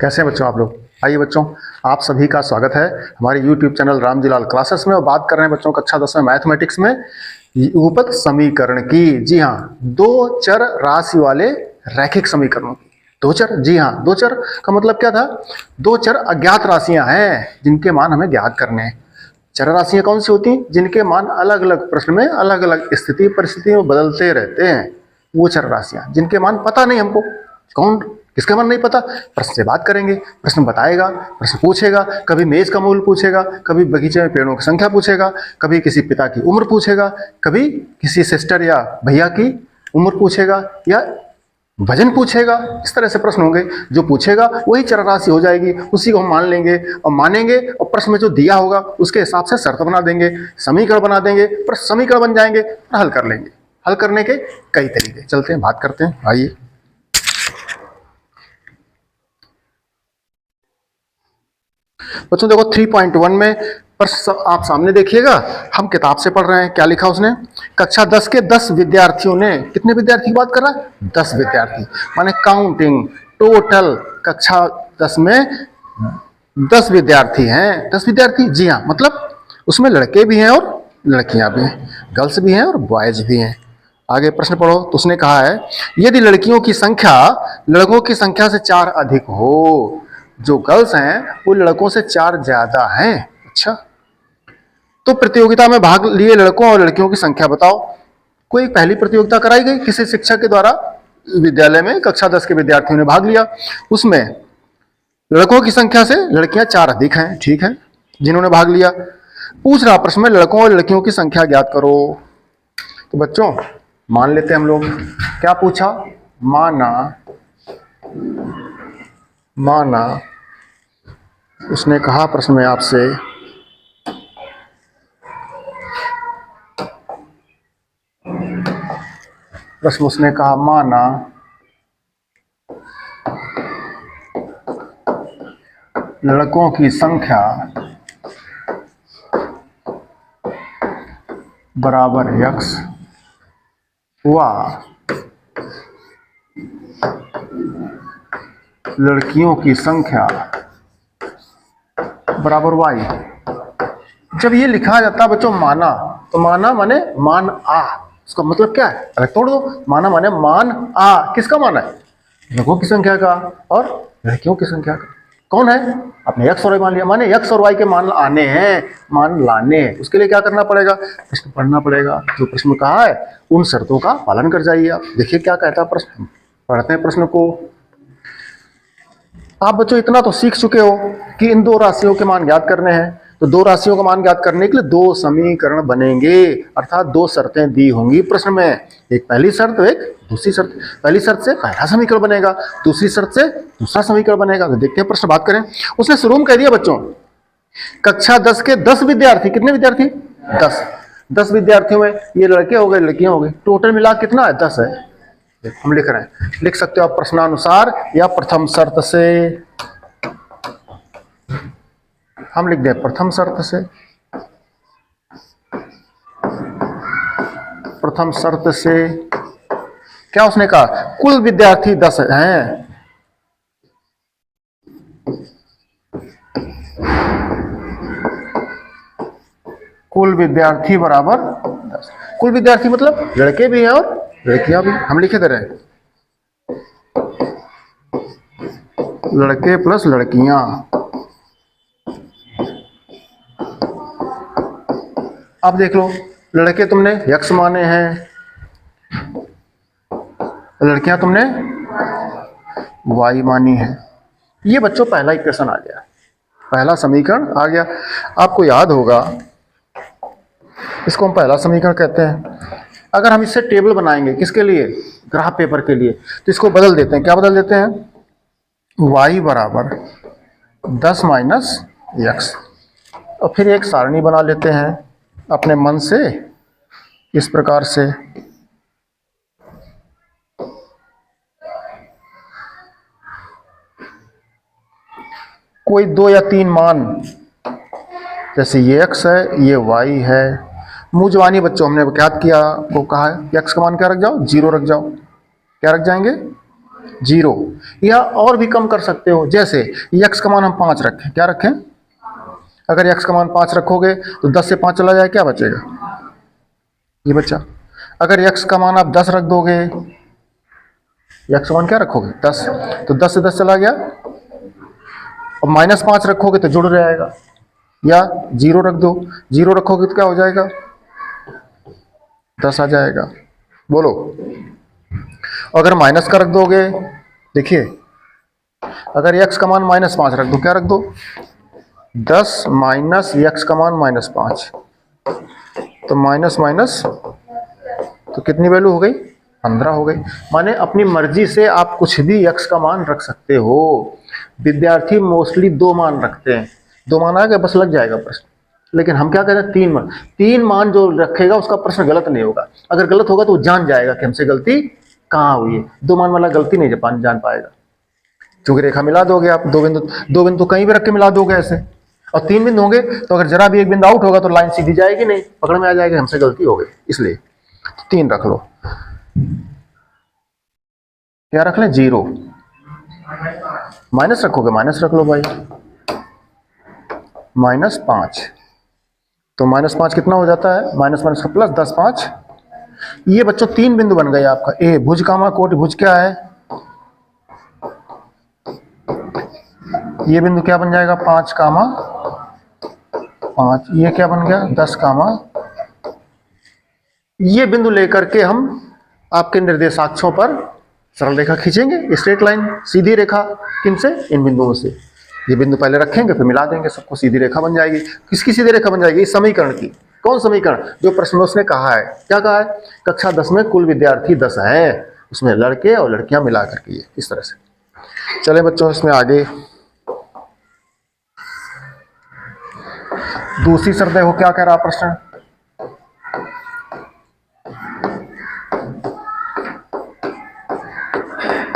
कैसे हैं बच्चों आप लोग। आइए बच्चों, आप सभी का स्वागत है हमारे YouTube चैनल रामजीलाल क्लासेस में। और बात कर रहे हैं बच्चों कक्षा 10 में मैथमेटिक्स में युगपत समीकरण की। जी हाँ, दो चर राशि वाले रैखिक समीकरणों की। दो चर, जी हाँ, दो चर का मतलब क्या था? दो चर अज्ञात राशियां हैं जिनके मान हमें ज्ञात करने हैं। चर राशियां कौन सी होती हैं? जिनके मान अलग अलग प्रश्न में अलग अलग स्थिति परिस्थिति में बदलते रहते हैं, वो चर राशियां जिनके मान पता नहीं हमको। कौन किसका मान नहीं पता? प्रश्न से बात करेंगे, प्रश्न बताएगा, प्रश्न पूछेगा। कभी मेज का मूल पूछेगा, कभी बगीचे में पेड़ों की संख्या पूछेगा, कभी किसी पिता की उम्र पूछेगा, कभी किसी सिस्टर या भैया की उम्र पूछेगा, या वजन पूछेगा। इस तरह से प्रश्न होंगे। जो पूछेगा वही चर राशि हो जाएगी, उसी को हम मान लेंगे और मानेंगे, और प्रश्न में जो दिया होगा उसके हिसाब से शर्त बना देंगे, समीकरण बना देंगे, प्रश्न समीकरण बन जाएंगे और हल कर लेंगे। हल करने के कई तरीके, चलते हैं बात करते हैं। आइए बच्चों, देखो 3.1 में प्रश्न आप सामने देखिएगा। हम किताब से पढ़ रहे हैं। क्या लिखा उसने? कक्षा 10 के 10 विद्यार्थियों ने, कितने विद्यार्थी की बात कर रहा है? 10 विद्यार्थी, माने काउंटिंग टोटल कक्षा 10 में 10 विद्यार्थी हैं। 10 विद्यार्थी, जी हाँ, मतलब उसमें लड़के भी हैं और लड़कियां भी हैं, गर्ल्स भी हैं और बॉयज भी हैं। आगे प्रश्न पढ़ो तो उसने कहा है, यदि लड़कियों की संख्या लड़कों की संख्या से 4 अधिक हो, जो गर्ल्स हैं वो लड़कों से 4 ज्यादा हैं। अच्छा, तो प्रतियोगिता में भाग लिए लड़कों और लड़कियों की संख्या बताओ। कोई पहली प्रतियोगिता कराई गई किसी शिक्षक के द्वारा विद्यालय में, कक्षा 10 के विद्यार्थियों ने भाग लिया। उसमें लड़कों की संख्या से लड़कियां 4 अधिक हैं, ठीक है, जिन्होंने भाग लिया। पूछ रहा प्रश्न में लड़कों और लड़कियों की संख्या ज्ञात करो। तो बच्चों मान लेते हैं हम लोग। क्या पूछा? माना माना उसने कहा प्रश्न में आपसे, प्रश्न उसने कहा माना लड़कों की संख्या बराबर x व लड़कियों की संख्या बराबर y। जब ये लिखा जाता है बच्चों माना, तो माना माने मान आ। उसका मतलब क्या है? अरे तोड़ दो। माना माने मान आ। किसका माना है? लड़कों की संख्या का और लड़कियों की संख्या का। कौन है? आपने x और y मान लिया, माने x और y के मान आने हैं, मान लाने। उसके लिए क्या करना पड़ेगा? प्रश्न पढ़ना पड़ेगा। जो प्रश्न कहा है उन शर्तों का पालन कर जाइए। आप देखिए क्या कहता है प्रश्न। पढ़ते हैं प्रश्न को। आप बच्चों इतना तो सीख चुके हो कि इन दो राशियों के मान ज्ञात करने हैं। तो दो राशियों का मान ज्ञात करने के लिए दो समीकरण बनेंगे, अर्थात दो शर्तें दी होंगी प्रश्न में। एक पहली शर्त, एक दूसरी शर्त। पहली शर्त से पहला समीकरण बनेगा, दूसरी शर्त से दूसरा समीकरण बनेगा। तो देखते हैं प्रश्न, बात करें। उसने शुरू में कह दिया बच्चों, कक्षा 10 के 10 विद्यार्थी। कितने विद्यार्थी? 10। 10 विद्यार्थियों में ये लड़के हो गए, लड़कियां हो गई, टोटल मिला कितना है? 10 है। हम लिख रहे हैं, लिख सकते हो आप प्रश्नानुसार या प्रथम शर्त से। हम लिख दें प्रथम शर्त से। प्रथम शर्त से क्या उसने कहा? कुल विद्यार्थी 10 हैं। कुल विद्यार्थी बराबर 10। कुल विद्यार्थी मतलब लड़के भी हैं और लड़कियां भी। हम लिखे दे रहे हैं लड़के प्लस लड़कियां। अब देख लो, लड़के तुमने x माने हैं, लड़कियां तुमने y मानी है। ये बच्चों पहला इक्वेशन आ गया, पहला समीकरण आ गया। आपको याद होगा इसको हम पहला समीकरण कहते हैं। अगर हम इससे टेबल बनाएंगे, किसके लिए? ग्राफ पेपर के लिए, तो इसको बदल देते हैं। क्या बदल देते हैं? y बराबर 10 माइनस x, और फिर एक सारणी बना लेते हैं अपने मन से इस प्रकार से। कोई 2 या 3 मान, जैसे ये x है, ये y है। मुझवानी बच्चों हमने क्या किया, वो कहा है x का मान क्या रख जाओ? 0 रख जाओ। क्या रख जाएंगे? 0, या और भी कम कर सकते हो, जैसे x का मान हम 5 रखें, क्या रखें, अगर x का मान 5 रखोगे तो 10 से 5 चला जाए, क्या बचेगा, ये बच्चा। अगर x का मान आप 10 रख दोगे, x का मान क्या रखोगे 10, तो 10 से 10 चला गया, और -5 रखोगे तो जुड़ जाएगा, या 0 रख दो, 0 रखोगे तो क्या हो जाएगा, 10 आ जाएगा। बोलो, अगर माइनस का रख दोगे, देखिए अगर x का मान -5 रख दो, क्या रख दो, 10 माइनस x का मान -5, तो माइनस माइनस तो कितनी वैल्यू हो गई, 15 हो गई। माने अपनी मर्जी से आप कुछ भी x का मान रख सकते हो। विद्यार्थी मोस्टली 2 मान रखते हैं, 2 मान आ गए बस लग जाएगा प्रश्न, लेकिन हम क्या कहते हैं 3 मान। 3 मान जो रखेगा उसका प्रश्न गलत नहीं होगा, अगर गलत होगा तो वो जान जाएगा कि हमसे गलती कहाँ हुई है। 2 मान वाला गलती नहीं जान पाएगा, क्योंकि रेखा मिला दोगे आप, 2 बिंदु कहीं भी रख के मिला दोगे ऐसे, और 3 बिंदु होंगे तो अगर जरा भी एक बिंदु आउट होगा तो लाइन सीधी जाएगी नहीं, पकड़ में आ जाएगा हमसे गलती हो गई, इसलिए 3 रख लो। क्या रख लें, 0, माइनस रखोगे माइनस रख लो भाई, -5, तो -5 कितना हो जाता है, माइनस माइनस का प्लस, 10 5, ये बच्चों 3 बिंदु बन गए आपका। ए भुज कामा कोटि भुज क्या है, ये बिंदु क्या बन जाएगा 5 कामा 5, ये क्या बन गया 10 कामा, ये बिंदु लेकर के हम आपके निर्देशाक्षों पर सरल रेखा खींचेंगे, स्ट्रेट लाइन सीधी रेखा, किनसे, इन बिंदुओं से। ये बिंदु पहले रखेंगे फिर मिला देंगे सबको, सीधी रेखा बन जाएगी। किसकी सीधी रेखा बन जाएगी, इस समीकरण की। कौन समीकरण, जो प्रश्न उसने कहा है, क्या कहा है, कक्षा 10 में कुल विद्यार्थी 10 है, उसमें लड़के और लड़कियां मिला करके, ये इस तरह से। चले बच्चों इसमें आगे दूसरी शर्त देखो क्या कह रहा प्रश्न,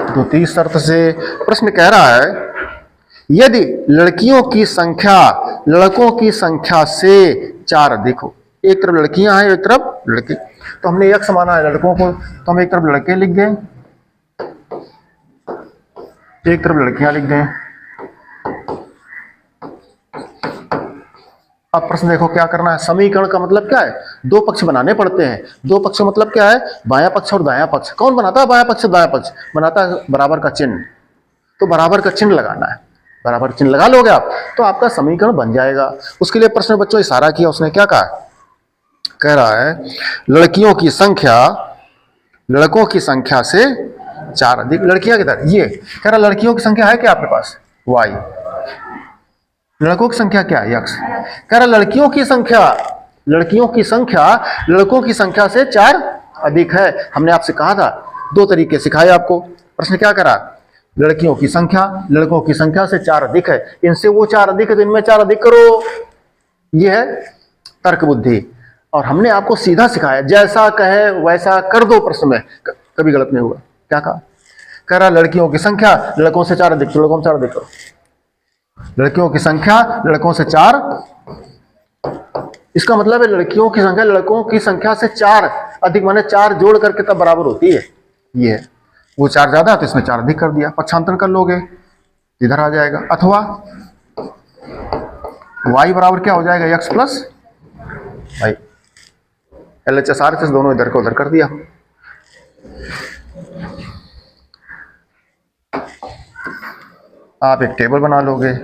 द्वितीय शर्त से प्रश्न कह रहा है, यदि लड़कियों की संख्या लड़कों की संख्या से 4 अधिक हो, एक तरफ लड़कियां हैं एक तरफ लड़के, तो हमने एक माना है लड़कों को, तो हम एक तरफ लड़के लिख दें, एक तरफ लड़कियां लिख दें। अब प्रश्न देखो क्या करना है, समीकरण का मतलब क्या है, 2 पक्ष बनाने पड़ते हैं। 2 पक्ष मतलब क्या है, बायां पक्ष और दायां पक्ष। कौन बनाता है बायां पक्ष दायां पक्ष, बनाता है बराबर का चिन्ह, तो बराबर का चिन्ह लगाना है, बराबर चिन्ह लगा लोगे आप तो आपका समीकरण बन जाएगा। उसके लिए प्रश्न बच्चों इशारा किया, उसने क्या कहा, कह रहा है लड़कियों की संख्या लड़कों की संख्या से 4 अधिक, लड़कियां किधर, ये कह रहा लड़कियों की संख्या है क्या आपके पास, y, लड़कों की संख्या क्या है, x। कह रहा लड़कियों की संख्या लड़कों की संख्या से 4 अधिक है। हमने आपसे कहा था 2 तरीके सिखाए आपको। प्रश्न क्या करा, लड़कियों की संख्या लड़कों की संख्या से 4 अधिक है, इनसे वो 4 अधिक है तो इनमें 4 अधिक करो, ये है तर्क बुद्धि। और हमने आपको सीधा सिखाया, जैसा कहे वैसा कर दो, प्रश्न में कभी गलत नहीं हुआ। क्या कहा, कह रहा लड़कियों की संख्या लड़कों से 4 अधिक, तो लड़कों में 4 अधिक करो, लड़कियों की संख्या लड़कों से 4, इसका मतलब है लड़कियों की संख्या लड़कों की संख्या से 4 अधिक, माने 4 जोड़ करके तब बराबर होती है। ये है, वो 4 ज्यादा तो इसमें 4 अधिक कर दिया, पक्षांतर कर लोगे इधर आ जाएगा। अथवा y बराबर क्या हो जाएगा, x plus y, LHS RHS दोनों इधर को उधर कर दिया। आप एक टेबल बना लोगे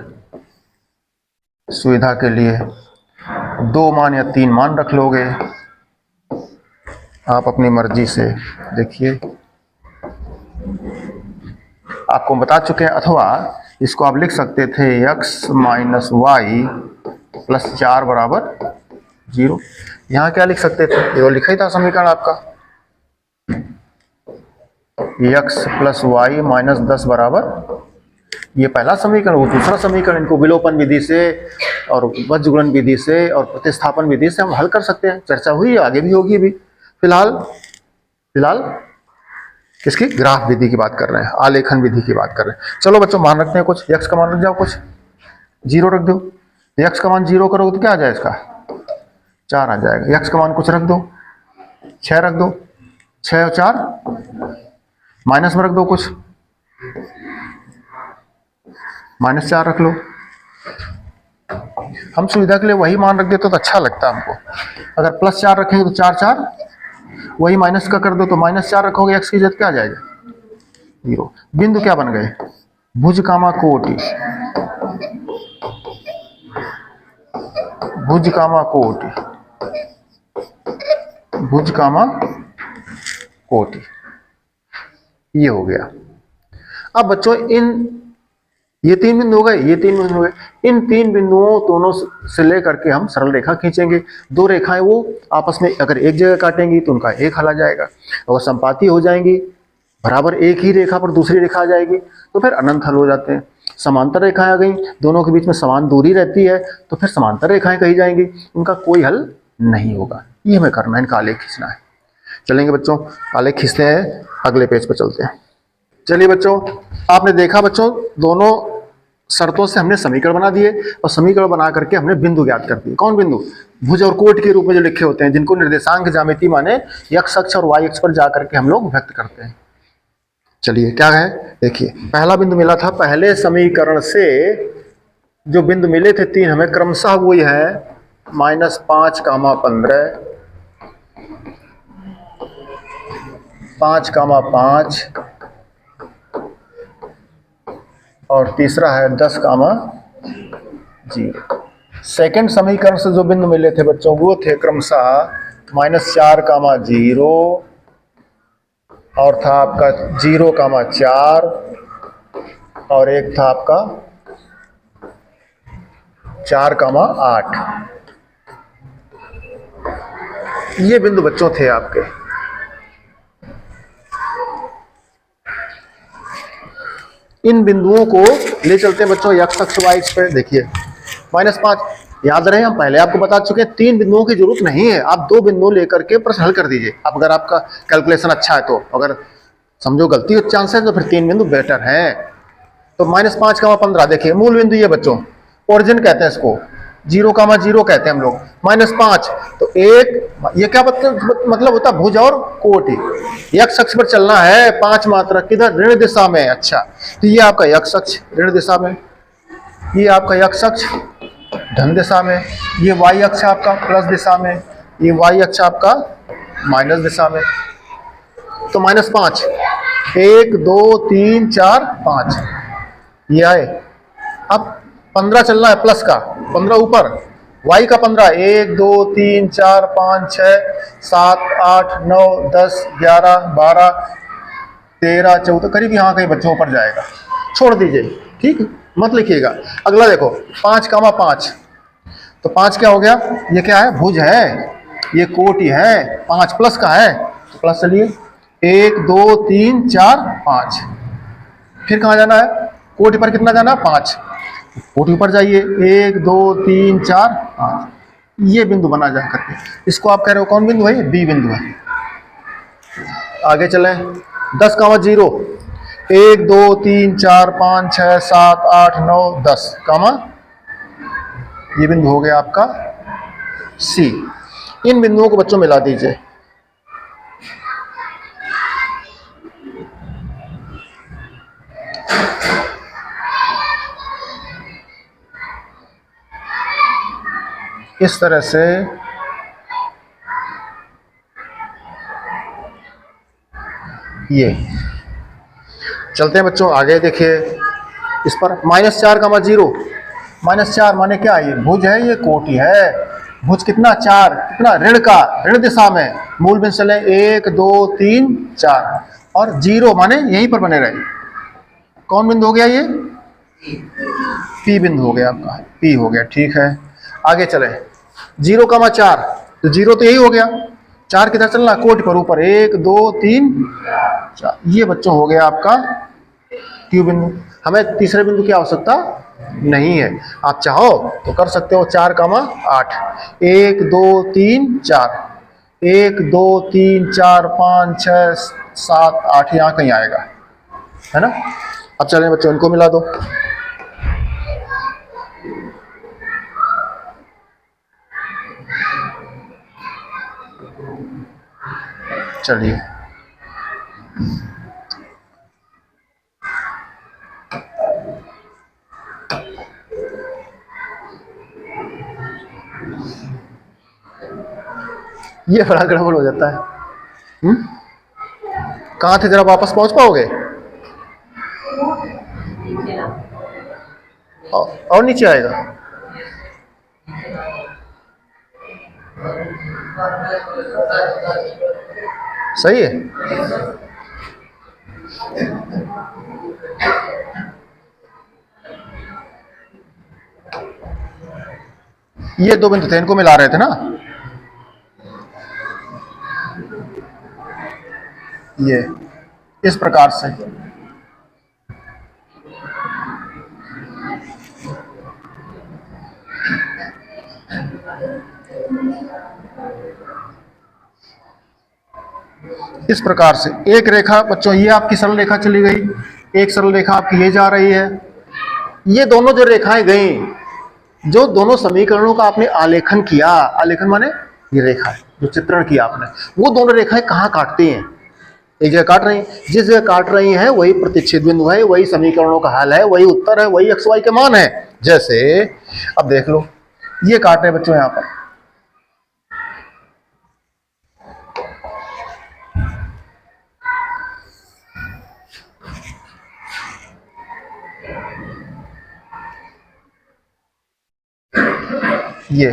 सुविधा के लिए, 2 मान या 3 मान रख लोगे आप अपनी मर्जी से। देखिए आपको बता चुके हैं, अथवा इसको आप लिख सकते थे x माइनस वाई प्लस 4 बराबर 0। यहाँ क्या लिख सकते थे, ये लिखा ही था समीकरण आपका, x प्लस वाई माइनस 10 बराबर, ये पहला समीकरण। वो दूसरा समीकरण, इनको विलोपन विधि से और वज्रगुणन विधि से और प्रतिस्थापन विधि से हम हल कर सकते हैं, चर्चा हुई है, आगे भी होगी। भी फिलहाल किसकी, ग्राफ विधि की बात कर रहे हैं, आलेखन विधि की बात कर रहे हैं। चलो बच्चों मान रखते हैं कुछ, x का मान रख जाओ, कुछ 0 रख दो, x का मान 0 करोगे तो क्या आ जाए, इसका 4 आ जाएगा। x का मान कुछ रख दो, 6 रख दो, 6 और 4 माइनस में रख दो कुछ, -4 रख लो। हम सुविधा के लिए वही मान रख देते तो अच्छा लगता हमको। अगर +4 रखेंगे तो 4 4, वही माइनस का कर दो तो -4 रखोगे, x की जगह क्या आ जाएगा 0। बिंदु क्या बन गए, भुज कामा कोटि, भुज कामा कोटि, भुज कामा कोटि, ये हो गया। अब बच्चों ये 3 बिंदु हो गए, ये 3 बिंदु हो गए। इन 3 बिंदुओं दोनों से लेकर के हम सरल रेखा खींचेंगे। 2 रेखाएं वो आपस में अगर एक जगह काटेंगी तो उनका एक हल आ जाएगा। अगर संपाती हो जाएंगी, बराबर एक ही रेखा पर दूसरी रेखा आ जाएगी तो फिर अनंत हल हो जाते हैं। समांतर रेखाएं आ गई, दोनों के बीच में समान दूरी रहती है तो फिर समांतर रेखाएं कही जाएंगी, उनका कोई हल नहीं होगा। ये हमें करना है, इनका आलेख खींचना है। चलेंगे बच्चों, आलेख खींचते हैं, अगले पेज पर चलते हैं। चलिए बच्चों, आपने देखा बच्चों दोनों शर्तों से हमने समीकरण बना दिए और समीकरण बना करके हमने बिंदु ज्ञात कर दिए। कौन बिंदु, भुज और कोट के रूप में जो लिखे होते हैं, जिनको निर्देशांक ज्यामिति माने x अक्ष और y अक्ष पर जाकर के हम लोग व्यक्त करते हैं। चलिए क्या है, देखिए पहला बिंदु मिला था पहले समीकरण से, जो बिंदु मिले थे 3 हमें क्रमशः वही है -5, 15, 5, और तीसरा है 10, 0। सेकंड समीकरण से जो बिंदु मिले थे बच्चों वो थे क्रमशः -4, 0, और था आपका 0, 4, और एक था आपका 4, 8। ये बिंदु बच्चों थे आपके। इन बिंदुओं को ले चलते हैं बच्चों x अक्ष y अक्ष पे। देखिए -5, याद रहे हम पहले आपको बता चुके हैं 3 बिंदुओं की जरूरत नहीं है, आप 2 बिंदु लेकर के प्रश्न हल कर दीजिए। अब अगर आपका कैलकुलेशन अच्छा है तो, अगर समझो गलती हो चांस है तो फिर 3 बिंदु बेटर है। तो -5, 15 देखिए मूल बिंदु ये बच्चों, ओरिजिन कहते हैं इसको, 0, 0 कहते हैं हम लोग। -5 तो एक, ये क्या मतलब होता है, भुज और कोटि। x अक्ष पर चलना है 5 मात्रा, किधर, ऋण दिशा में। अच्छा तो ये आपका x अक्ष ऋण दिशा में, ये आपका x अक्ष धन दिशा में, ये y अक्ष आपका प्लस दिशा में, ये y अक्ष आपका माइनस दिशा में। तो -5, 1, 2, 3, 4, 5 ये आए। अब 15 चलना है प्लस का, 15 ऊपर, y का 15, 1, 2, 3, 4, 5, 6, 7, 8, 9, 10, 11, 12, 13, 14, करीब यहाँ कहीं बच्चों ऊपर जाएगा, छोड़ दीजिए, ठीक, मत लिखिएगा। अगला देखो 5, 5, तो 5 क्या हो गया, ये क्या है, भुज है, ये कोटि है, 5 प्लस का है तो प्लस चलिए, 1, 2, 3, 4, 5। फिर कहाँ जाना है, कोटि पर कितना जाना है, 5, कोटि ऊपर जाइए, 1, 2, 3, 4, 5। ये बिंदु बना जा करके, इसको आप कह रहे हो कौन बिंदु है, बी बिंदु है। आगे चलें, 10, 0, 1, 2, 3, 4, 5, 6, 7, 8, 9, 10, ये बिंदु हो गया आपका सी। इन बिंदुओं को बच्चों मिला दीजिए। इस तरह से ये चलते हैं बच्चों आगे। देखिए इस पर -4, 0, -4 माने क्या, ये भुज है, ये कोटि है। भुज कितना, 4, कितना, ऋण का, ऋण दिशा में, मूल बिंदु चले 1, 2, 3, 4, और 0 माने यहीं पर बने रहे। कौन बिंदु हो गया, ये पी बिंदु हो गया आपका, पी हो गया, ठीक है। आगे चले, 0, 4, तो 0 तो यही हो गया, 4 किधर चलना, कोटि पर ऊपर, 1, 2, 3, 4, ये बच्चों हो गया आपका क्यू बिंदु। हमें तीसरे बिंदु की आवश्यकता नहीं है, आप चाहो तो कर सकते हो 4, 8, 1, 2, 3, 4, 1, 2, 3, 4, 5, 6, 7, 8 यहाँ कहीं आएगा, है ना। अब चलें बच्चों, इनको मिला दो। चलिए ये बड़ा गड़बड़ हो जाता है। कहाँ थे, जरा वापस पहुंच पाओगे? और नीचे आएगा। सही है। ये दो बिंदु थे, इनको मिला रहे थे ना। ये इस प्रकार से इस प्रकार से एक रेखा बच्चों, ये आपकी सरल रेखा चली गई, एक सरल रेखा आपकी ये जा रही है। ये दोनों जो रेखाएं गई, जो दोनों समीकरणों का आपने आलेखन किया, आलेखन माने ये रेखा है जो चित्रण किया आपने, वो दोनों रेखाएं कहाँ काटती हैं? एक जगह काट रही हैं। जिस जगह काट रही हैं वही प्रतिच्छेद बिंदु है, वही समीकरणों का हल है, वही उत्तर है, वही एक्स वाई के मान है। जैसे अब देख लो, ये काट रहे बच्चों यहां पर, ये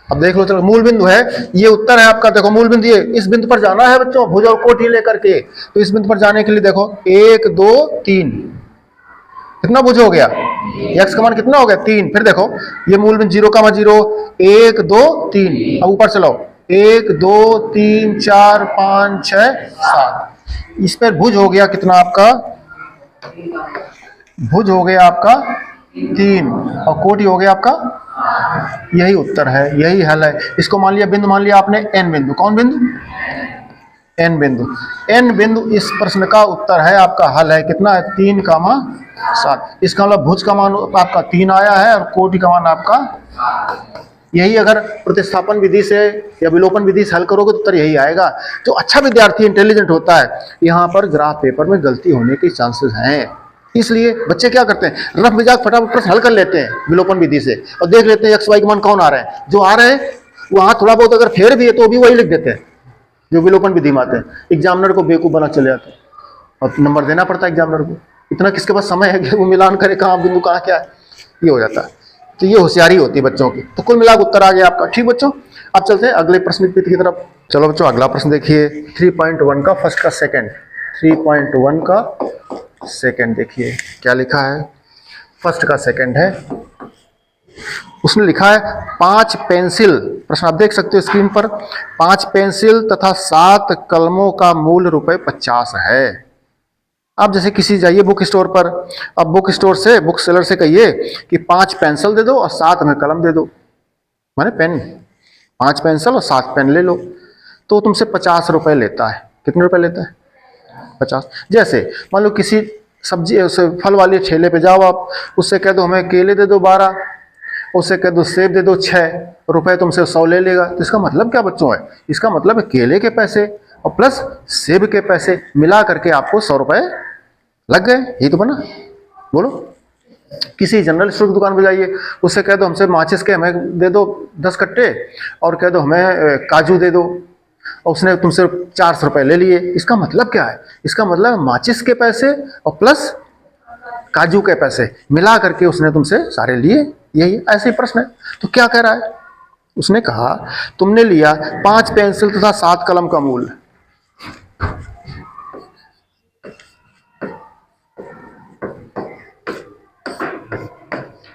अब देख लो, चलो मूल बिंदु है, ये उत्तर है आपका। देखो मूल बिंदु, ये इस बिंदु पर जाना है बच्चों, भुजा और कोटि लेकर के। तो इस बिंदु पर जाने के लिए देखो 1 2 3, कितना भुज हो गया? एक्स का मान कितना हो गया? 3। फिर देखो ये मूल बिंदु 0,0 1 2 3, अब ऊपर चलो 1 2 3 4 5 6 7, इस पर भुज हो गया कितना आपका? भुज हो गया आपका 3, और कोटि हो गया आपका। यही उत्तर है, यही हल है। इसको मान लिया बिंदु, मान लिया आपने एन बिंदु। कौन बिंदु? एन बिंदु। एन बिंदु इस प्रश्न का उत्तर है, आपका हल है। कितना है? 3,7। इसका मतलब भुज का मान आपका 3 आया है और कोटि का मान आपका। यही अगर प्रतिस्थापन विधि से या विलोपन विधि से हल करोगे तो उत्तर यही आएगा। जो अच्छा विद्यार्थी इंटेलिजेंट होता है, यहाँ पर ग्राफ पेपर में गलती होने के चांसेस हैं। इसलिए बच्चे क्या करते हैं, रफ मिजाज फटाफट प्रश्न हल कर लेते हैं विलोपन विधि से, और देख लेते हैं एक्स वाई के मान कौन आ रहे हैं। जो आ रहे हैं वहां थोड़ा बहुत अगर फेर भी है तो भी वही लिख देते हैं जो विलोपन विधि में आते हैं। एग्जामिनर को बेवकूफ बना चले जाते हैं, और नंबर देना पड़ता है एग्जामिनर को। इतना किसके पास समय है कि वो मिलान करे कहाँ बिंदु कहाँ क्या है, ये हो जाता है। तो ये होशियारी होती है बच्चों की। तो कुल मिलाकर उत्तर आ गया आपका। ठीक बच्चों, अब चलते हैं अगले प्रश्न की तरफ। चलो बच्चों, अगला प्रश्न देखिए 3.1 का फर्स्ट का सेकंड। 3.1 का सेकंड देखिए क्या लिखा है। फर्स्ट का सेकंड है, उसने लिखा है 5 पेंसिल। प्रश्न आप देख सकते हो स्क्रीन पर। 5 पेंसिल तथा 7 कलमों का मूल्य ₹50 है। आप जैसे किसी जाइए बुक स्टोर पर, अब बुक स्टोर से, बुक सेलर से कहिए कि 5 पेंसिल दे दो और 7 में कलम दे दो, माने पेन। 5 पेंसिल और 7 पेन ले लो, तो तुमसे ₹50 लेता है। कितने रुपए लेता है? 50। जैसे मान लो किसी सब्जी फल वाले ठेले पे जाओ आप, उससे कह दो हमें केले दे दो 12, उससे कह दो सेब दे दो 6 रुपए, तुमसे 100 ले लेगा। तो इसका मतलब क्या बच्चों है? इसका मतलब है केले के पैसे और प्लस सेब के पैसे मिला करके आपको 100 रुपए लग गए। यही तो बना। बोलो, किसी जनरल स्टोर की दुकान पे जाइए, उससे कह दो हमसे माचिस के हमें दे दो 10 कट्टे, और कह दो हमें काजू दे दो, और उसने तुमसे 400 रुपए ले लिए। इसका मतलब क्या है? इसका मतलब माचिस के पैसे और प्लस काजू के पैसे मिला करके उसने तुमसे सारे लिए। यही ऐसे ही प्रश्न है। तो क्या कह रहा है? उसने कहा तुमने लिया 5 पेंसिल तथा 7 कलम का मूल्य।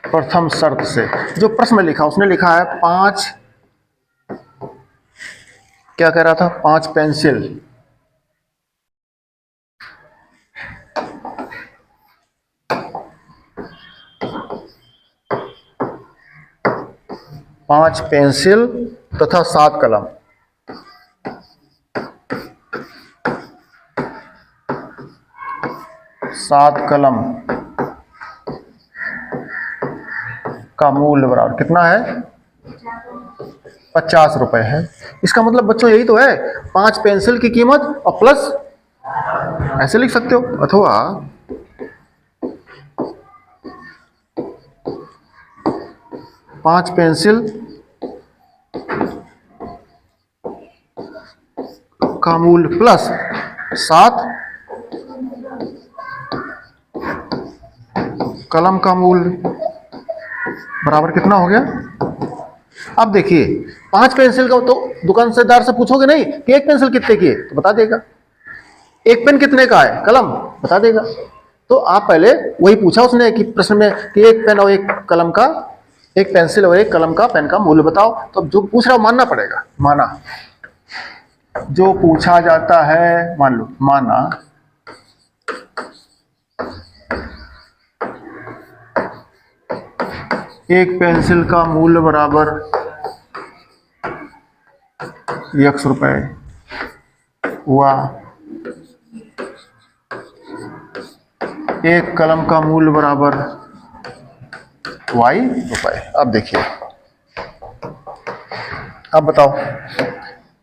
प्रथम शर्त से जो प्रश्न में लिखा, उसने लिखा है 5, क्या कह रहा था? 5 पेंसिल, 5 पेंसिल तथा 7 कलम। 7 कलम का मूल्य बराबर कितना है? 50 रुपए है। इसका मतलब बच्चों यही तो है, 5 पेंसिल की कीमत और प्लस, ऐसे लिख सकते हो, अथवा 5 पेंसिल का मूल प्लस 7 कलम का मूल बराबर कितना हो गया। अब देखिए 5 पेंसिल का तो दुकानदार से पूछोगे नहीं कि एक पेंसिल कितने की है, तो बता देगा। एक पेन कितने का है, कलम, बता देगा। तो आप पहले वही पूछा उसने कि प्रश्न में कि एक पेन और एक कलम का, एक पेंसिल और एक कलम का पेन का मूल्य बताओ। तो जो पूछ रहा मानना पड़ेगा, माना जो पूछा जाता है, मान लो माना एक पेंसिल का मूल्य बराबर x रुपए हुआ, एक कलम का मूल्य बराबर y रुपए। अब देखिए, अब बताओ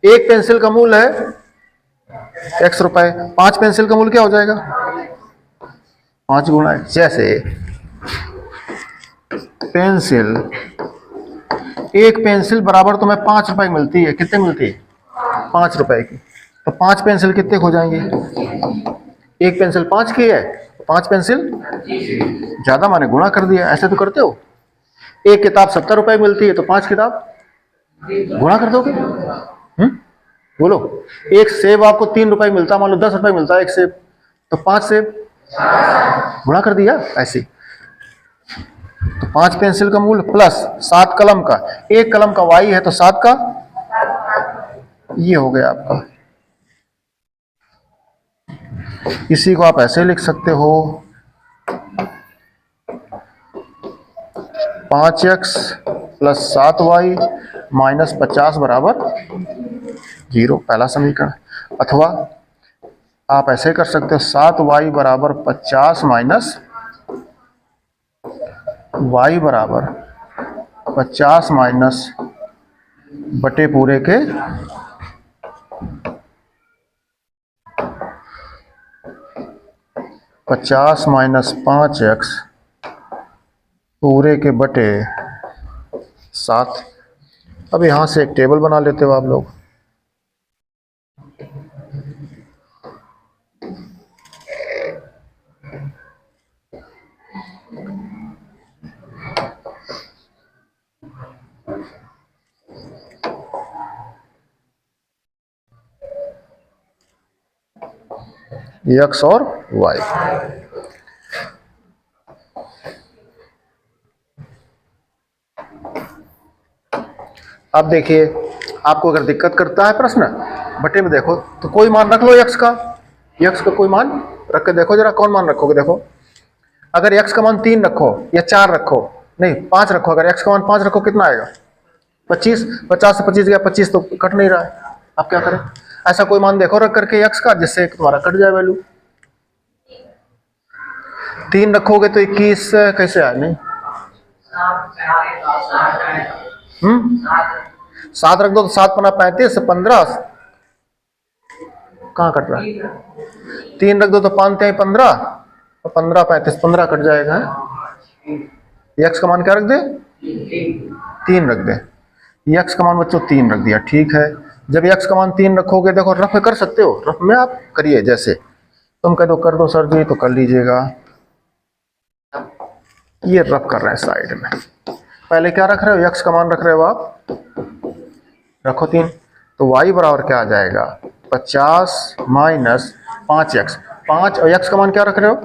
एक पेंसिल का मूल्य है x रुपए, 5 पेंसिल का मूल्य क्या हो जाएगा, 5 गुना। जैसे पेंसिल, एक पेंसिल बराबर तुम्हें 5 रुपए मिलती है, कितने मिलती है, 5 रुपए की। तो 5 पेंसिल कितने हो जाएंगे, एक पेंसिल 5 की है, 5 पेंसिल ज्यादा माने गुणा कर दिया। ऐसे तो करते हो। एक किताब 70 रुपए मिलती है तो 5 किताब गुणा कर दोगे। बोलो, एक सेब आपको 3 रुपए मिलता, मान लो 10 रुपए मिलता है एक सेब, तो 5 सेब गुणा कर दिया। ऐसे तो 5 पेंसिल का मूल्य प्लस 7 कलम का, एक कलम का y है तो 7 का ये हो गया आपका। इसी को आप ऐसे लिख सकते हो 5x प्लस 7y माइनस 50 बराबर 0, पहला समीकरण। अथवा आप ऐसे कर सकते हो 7y बराबर 50 माइनस y बराबर 50 माइनस बटे पूरे के 50 माइनस 5x पूरे के बटे 7। अब यहां से एक टेबल बना लेते हो आप लोग। x और y। अब देखिए, आपको अगर दिक्कत करता है प्रश्न बटे में देखो तो कोई मान रख लो x का, x का कोई मान रख के देखो जरा, कौन मान रखोगे। देखो अगर x का मान 3 रखो या 4 रखो, नहीं 5 रखो, अगर x का मान 5 रखो कितना आएगा, 25। 50 से 25 गया, 25 तो कट नहीं रहा है, आप क्या करें। ऐसा कोई मान देखो रख करके x का जिससे तुम्हारा कट जाए वैल्यू। 3 रखोगे तो 21 कैसे आए, नहीं 7 रख दो तो 7 पना 35, 15 कहाँ कट रहा है। 3 रख दो तो 5 3 15, 15 35 15 कट जाएगा। x का मान क्या रख दे, 3 रख दे। x का मान बच्चों 3 रख दिया, ठीक है। जब x का मान 3 रखोगे, देखो रफ में कर सकते हो, रफ में आप करिए, जैसे तुम कह दो कर दो सर जी तो कर लीजिएगा। ये रफ कर रहे हैं साइड में। पहले क्या रख रहे हो, x का मान रख रहे हो आप, रखो 3, तो y बराबर क्या आ जाएगा 50 माइनस 5x, 5 और x का मान क्या रख रहे हो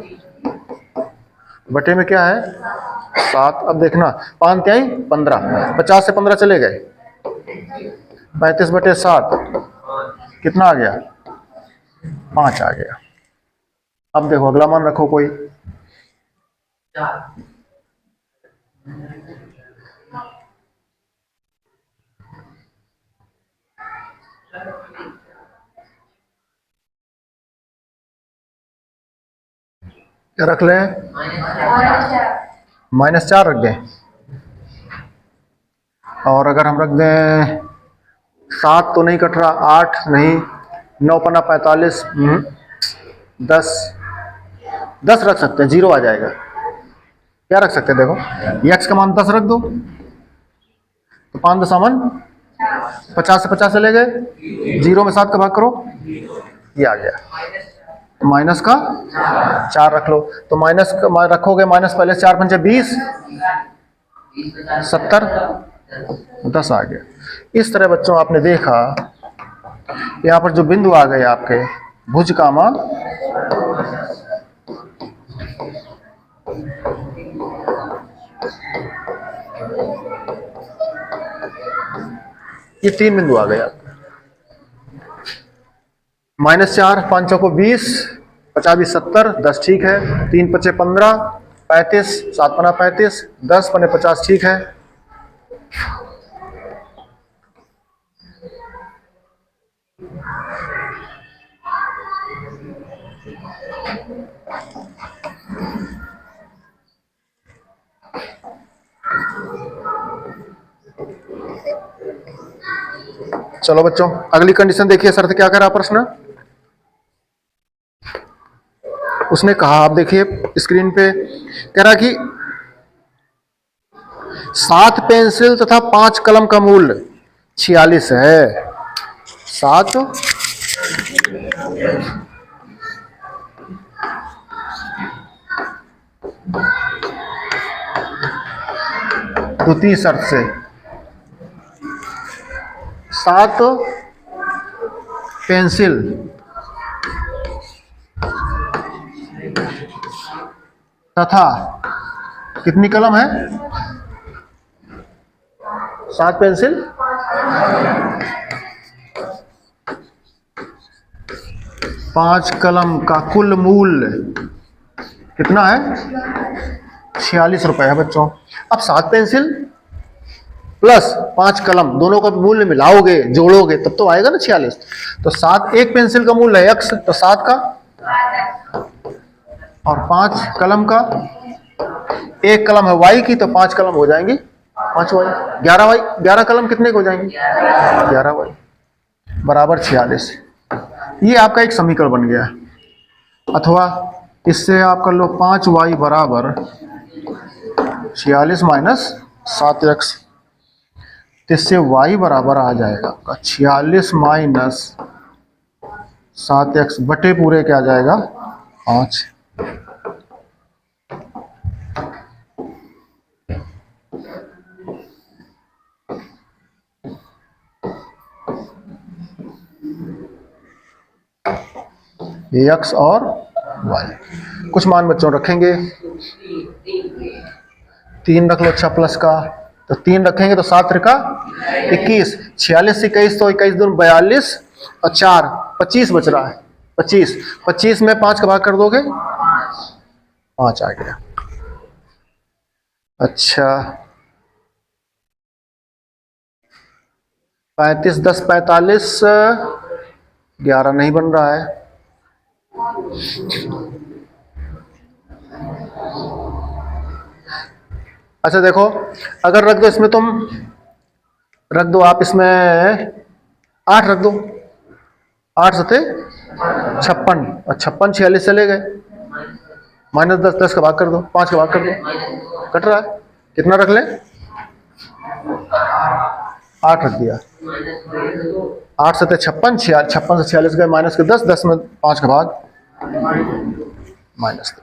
बटे में क्या है 7। अब देखना 5 3 15, 50 से 15 चले गए, 35 बटे 7 कितना आ गया 5 आ गया। अब देखो अगला मान रखो कोई, क्या रख लें, -4 रख दें। और अगर हम रख दें 7 तो नहीं कट रहा, 8 नहीं, 9 पन्ना 45, 10 रख सकते हैं, 0 आ जाएगा। क्या रख सकते हैं, देखो x का मान 10 रख दो तो 5 दशामन 50 से 50 चले गए, 0 में 7 का भाग करो, ये आ गया। माइनस का 4 रख लो, तो माइनस रखोगे, माइनस पहले 4 पंचे 20, 70, 10 आ गया। इस तरह बच्चों आपने देखा यहाँ पर जो बिंदु आ गए आपके भुज कामा ये 3 बिंदु आ गए आपके। -4, 5 चौको 20, 50 20 70, 10 ठीक है, 3 पचे 15, 35, 7 पना 35, 10 पने 50 ठीक है। चलो बच्चों अगली कंडीशन देखिए, शर्त क्या कह रहा प्रश्न, उसने कहा, आप देखिए स्क्रीन पे कह रहा कि 7 पेंसिल तथा 5 कलम का मूल्य 46 है। 7 द्वितीय शर्त से 7 पेंसिल तथा कितनी कलम है, 7 पेंसिल, 5 कलम का कुल मूल्य कितना है, 46 रुपए है बच्चों। अब 7 पेंसिल प्लस 5 कलम दोनों का मूल्य मिलाओगे, जोड़ोगे, तब तो आएगा ना 46। तो 7, एक पेंसिल का मूल्य है x, तो 7 का, और 5 कलम का, एक कलम है y की, तो 5 कलम हो जाएंगी 5y, 11y, 11 कलम कितने को हो जाएंगी, 11y बराबर 46। ये आपका एक समीकरण बन गया। अथवा इससे आप कर लो 5y बराबर 46 माइनस 7x, तो इससे y बराबर आ जाएगा आपका 46 माइनस 7x बटे पूरे क्या आ जाएगा 5। x और y कुछ मान बच्चों रखेंगे, 3 रख लो, अच्छा प्लस का, तो 3 रखेंगे तो 7 का 21, 46 से 21, तो 21 दूनी 42 और 4 25 बच रहा है, 25, 25 में 5 का भाग कर दोगे, 5 आ गया। अच्छा 35 10 45, 11 नहीं बन रहा है। अच्छा देखो, अगर रख दो इसमें, तुम रख दो आप इसमें 8 रख दो, 8 सते 56, और 56 46 चले गए, माइनस 10 10 का भाग कर दो, 5 का भाग कर दो, कट रहा है, कितना रख ले, 8 रख दिया, 8 सते 56, 56 से 46 गए, माइनस के 10 10 में 5 का भाग, माइनस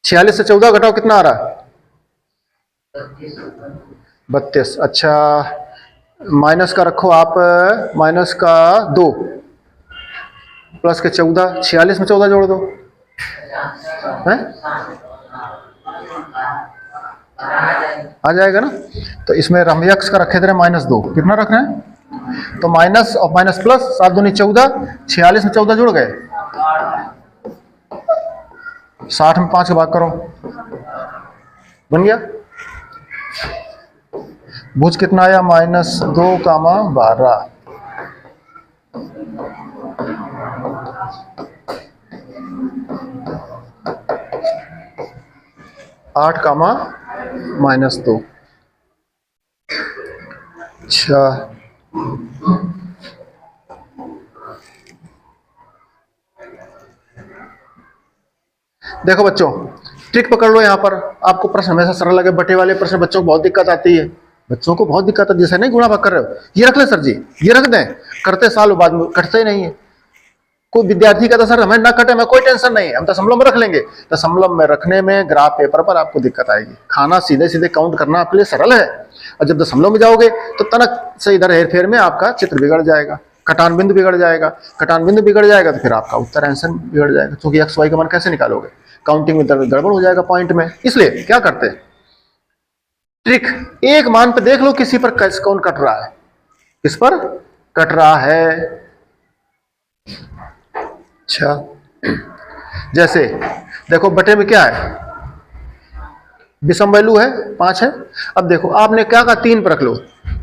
46 से 14 घटाओ, कितना आ रहा है 32। अच्छा माइनस का रखो आप, माइनस का 2 प्लस के 14, 46 में 14 जोड़ दो, है आ जाएगा ना। तो इसमें हम x का रखे थे -2, कितना रख रहे हैं, तो माइनस और माइनस प्लस, 7 दूनी 14, 46 में 14 जुड़ गए, 60 में 5 का भाग करो, बन गया। भुज कितना आया, -2, 12, -2। अच्छा देखो बच्चों, ट्रिक पकड़ लो यहाँ पर। आपको प्रश्न हमेशा सरल लगे, बटे वाले प्रश्न बच्चों को बहुत दिक्कत आती है, बच्चों को बहुत दिक्कत है। जैसे नहीं गुणा भाग कर रहे हो, ये रख ले सर जी, ये रख दें, करते साल बाद में कटते ही नहीं है। कोई विद्यार्थी कहता सर हमें ना कटे, मैं कोई टेंशन नहीं है, हम दशमलव में रख लेंगे। दशमलव में रखने में ग्राफ पेपर पर आपको दिक्कत आएगी। खाना सीधे सीधे काउंट करना आपके लिए सरल है, और जब दशमलव में जाओगे तो तनक से इधर हेर फेर में आपका चित्र बिगड़ जाएगा, कटान बिंदु बिगड़ जाएगा। कटान बिंदु बिगड़ जाएगा तो फिर आपका उत्तर आंसर बिगड़ जाएगा, क्योंकि एक्स वाई का मान कैसे निकालोगे, काउंटिंग में गड़बड़ हो जाएगा पॉइंट में। इसलिए क्या करते हैं, ट्रिक, एक मान पे देख लो किसी पर कैसे कौन कट रहा है, किस पर कट रहा है। अच्छा, जैसे देखो बटे में क्या है, विषम वैल्यू है 5 है। अब देखो आपने क्या कहा, 3 पर रख लो,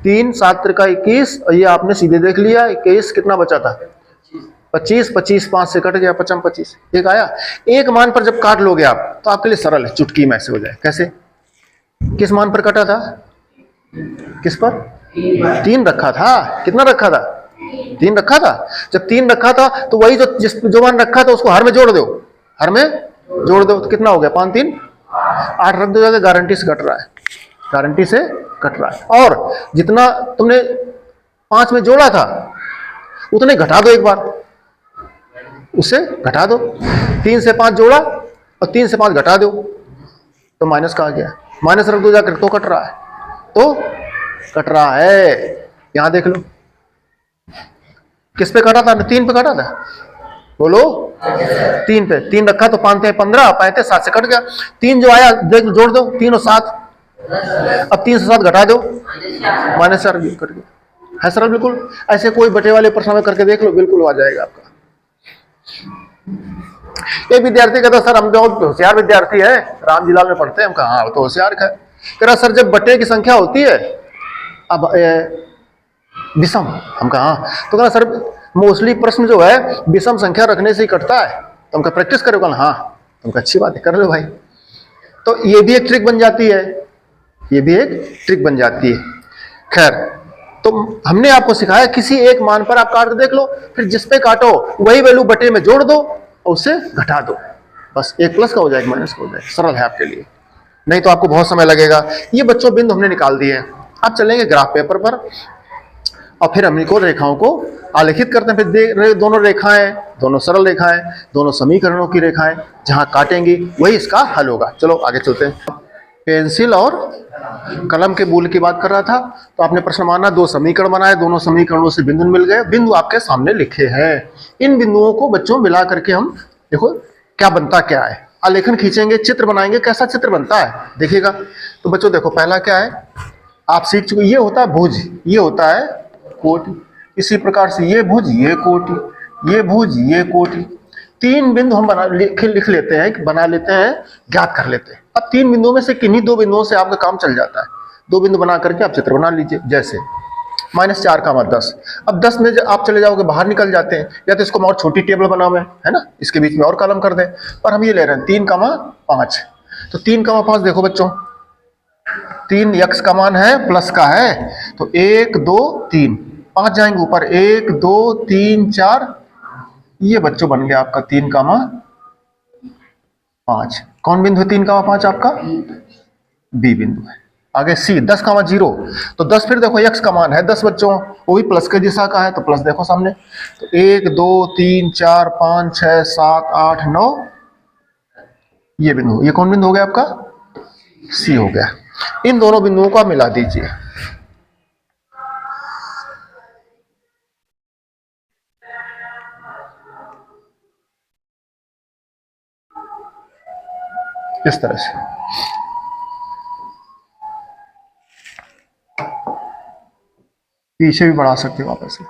3 7 का 21, और ये आपने सीधे देख लिया 21 कितना बचा था 25, 25 5 से कट गया, 55 25 एक आया। एक मान पर जब काट लोगे आप तो आपके लिए सरल है, चुटकी में ऐसे हो जाए। कैसे, किस मान पर कटा था, किस पर 3 रखा था, कितना रखा था 3 रखा था। जब 3 रखा था तो वही जो मान रखा था उसको हर में जोड़ दो, हर में जोड़ दो तो कितना हो गया 5 3 8 रख दो, गारंटी से कट रहा है, गारंटी से कट रहा है। और जितना तुमने 5 में जोड़ा था उतने घटा दो, एक बार उससे घटा दो। 3 से 5 जोड़ा और 3 से 5 घटा दो तो माइनस का आ गया, माइनस रख दो जाकर तो कट रहा है, तो कट रहा है। यहां देख लो किस पे कटा था, 3 पे कटा था, बोलो 3 पे, 3 रखा तो 5 थे 15, 5 थे 7 से कट गया। 3 जो आया देख जोड़ दो, 3 और 7, अब 3 से 7 घटा दो, माइनस 4 कट गया, है सरल बिल्कुल। ऐसे कोई बटे वाले प्रश्न में करके देख लो, बिल्कुल आ जाएगा आपका। एक विद्यार्थी कहता सर हम बहुत होशियार विद्यार्थी है, रामजीलाल में पढ़ते हैं। हम कहा हाँ तो होशियार है। कह रहा सर जब बटे की संख्या होती है अब विषम, हम कहा हाँ, तो कह रहा सर मोस्टली प्रश्न जो है विषम संख्या रखने से ही कटता है, तो हमका प्रैक्टिस करो। कहा हाँ, तुमका अच्छी बात है, कर लो भाई। तो ये भी एक ट्रिक बन जाती है, ये भी एक ट्रिक बन जाती है। खैर, तो हमने आपको सिखाया किसी एक मान पर आप काट के देख लो, फिर जिस पे काटो वही वैल्यू बटे में जोड़ दो और उससे घटा दो, बस एक प्लस का हो जाएगा, माइनस का हो जाएगा। सरल है आपके लिए, नहीं तो आपको बहुत समय लगेगा। ये बच्चों बिंदु हमने निकाल दिए हैं। अब चलेंगे ग्राफ पेपर पर और फिर हम इनको रेखाओं को आलेखित करते हैं। फिर दोनों रेखाएं, दोनों सरल रेखाएं, दोनों समीकरणों की रेखाएं जहां काटेंगी वही इसका हल होगा। चलो आगे चलते हैं। पेंसिल और कलम के मूल की बात कर रहा था, तो आपने प्रश्न माना 2 समीकरण बनाए, दोनों समीकरणों से बिंदु मिल गए, बिंदु आपके सामने लिखे हैं। इन बिंदुओं को बच्चों मिला करके हम देखो क्या बनता क्या है, आलेखन खींचेंगे, चित्र बनाएंगे, कैसा चित्र बनता है देखिएगा। तो बच्चों देखो पहला क्या है, आप सीख चुके, ये होता है भुज, ये होता है कोटि। इसी प्रकार से ये भुज, ये कोटि, ये भुज, ये कोटि। 3 बिंदु हम लिख लेते हैं, बना लेते हैं, ज्ञात कर लेते हैं। अब 3 बिंदुओं में से किन्हीं 2 बिंदुओं से आपका काम चल जाता है। 2 बिंदु बना करके आप चित्र बना लीजिए। जैसे -4, 10। अब 10 में आप चले जाओगे बाहर निकल जाते हैं, या तो इसको और छोटी टेबल बना हुआ है ना, इसके बीच में और कॉलम कर दें, पर हम ये ले रहे हैं 3, 5। तो 3, 5 देखो बच्चों, 3 x का मान है, प्लस का है, तो 1 2 3, 5 जाएंगे ऊपर, 1 2 3 4। ये बच्चों बन गया आपका 3, 5। कौन बिंदु है 3, 5 आपका? बी बिंदु है। आगे सी 10, 0। तो 10 फिर देखो x का मान है 10 बच्चों, वो भी प्लस के दिशा का है, तो प्लस देखो सामने। तो 1 2 3 4 5 6 7 8 9, ये बिंदु, ये कौन बिंदु हो गया आपका? सी हो गया। इन दोनों बिंदुओं को आप मिला दीजिए। इस तरह से पीछे भी बढ़ा सकते हो वापस से।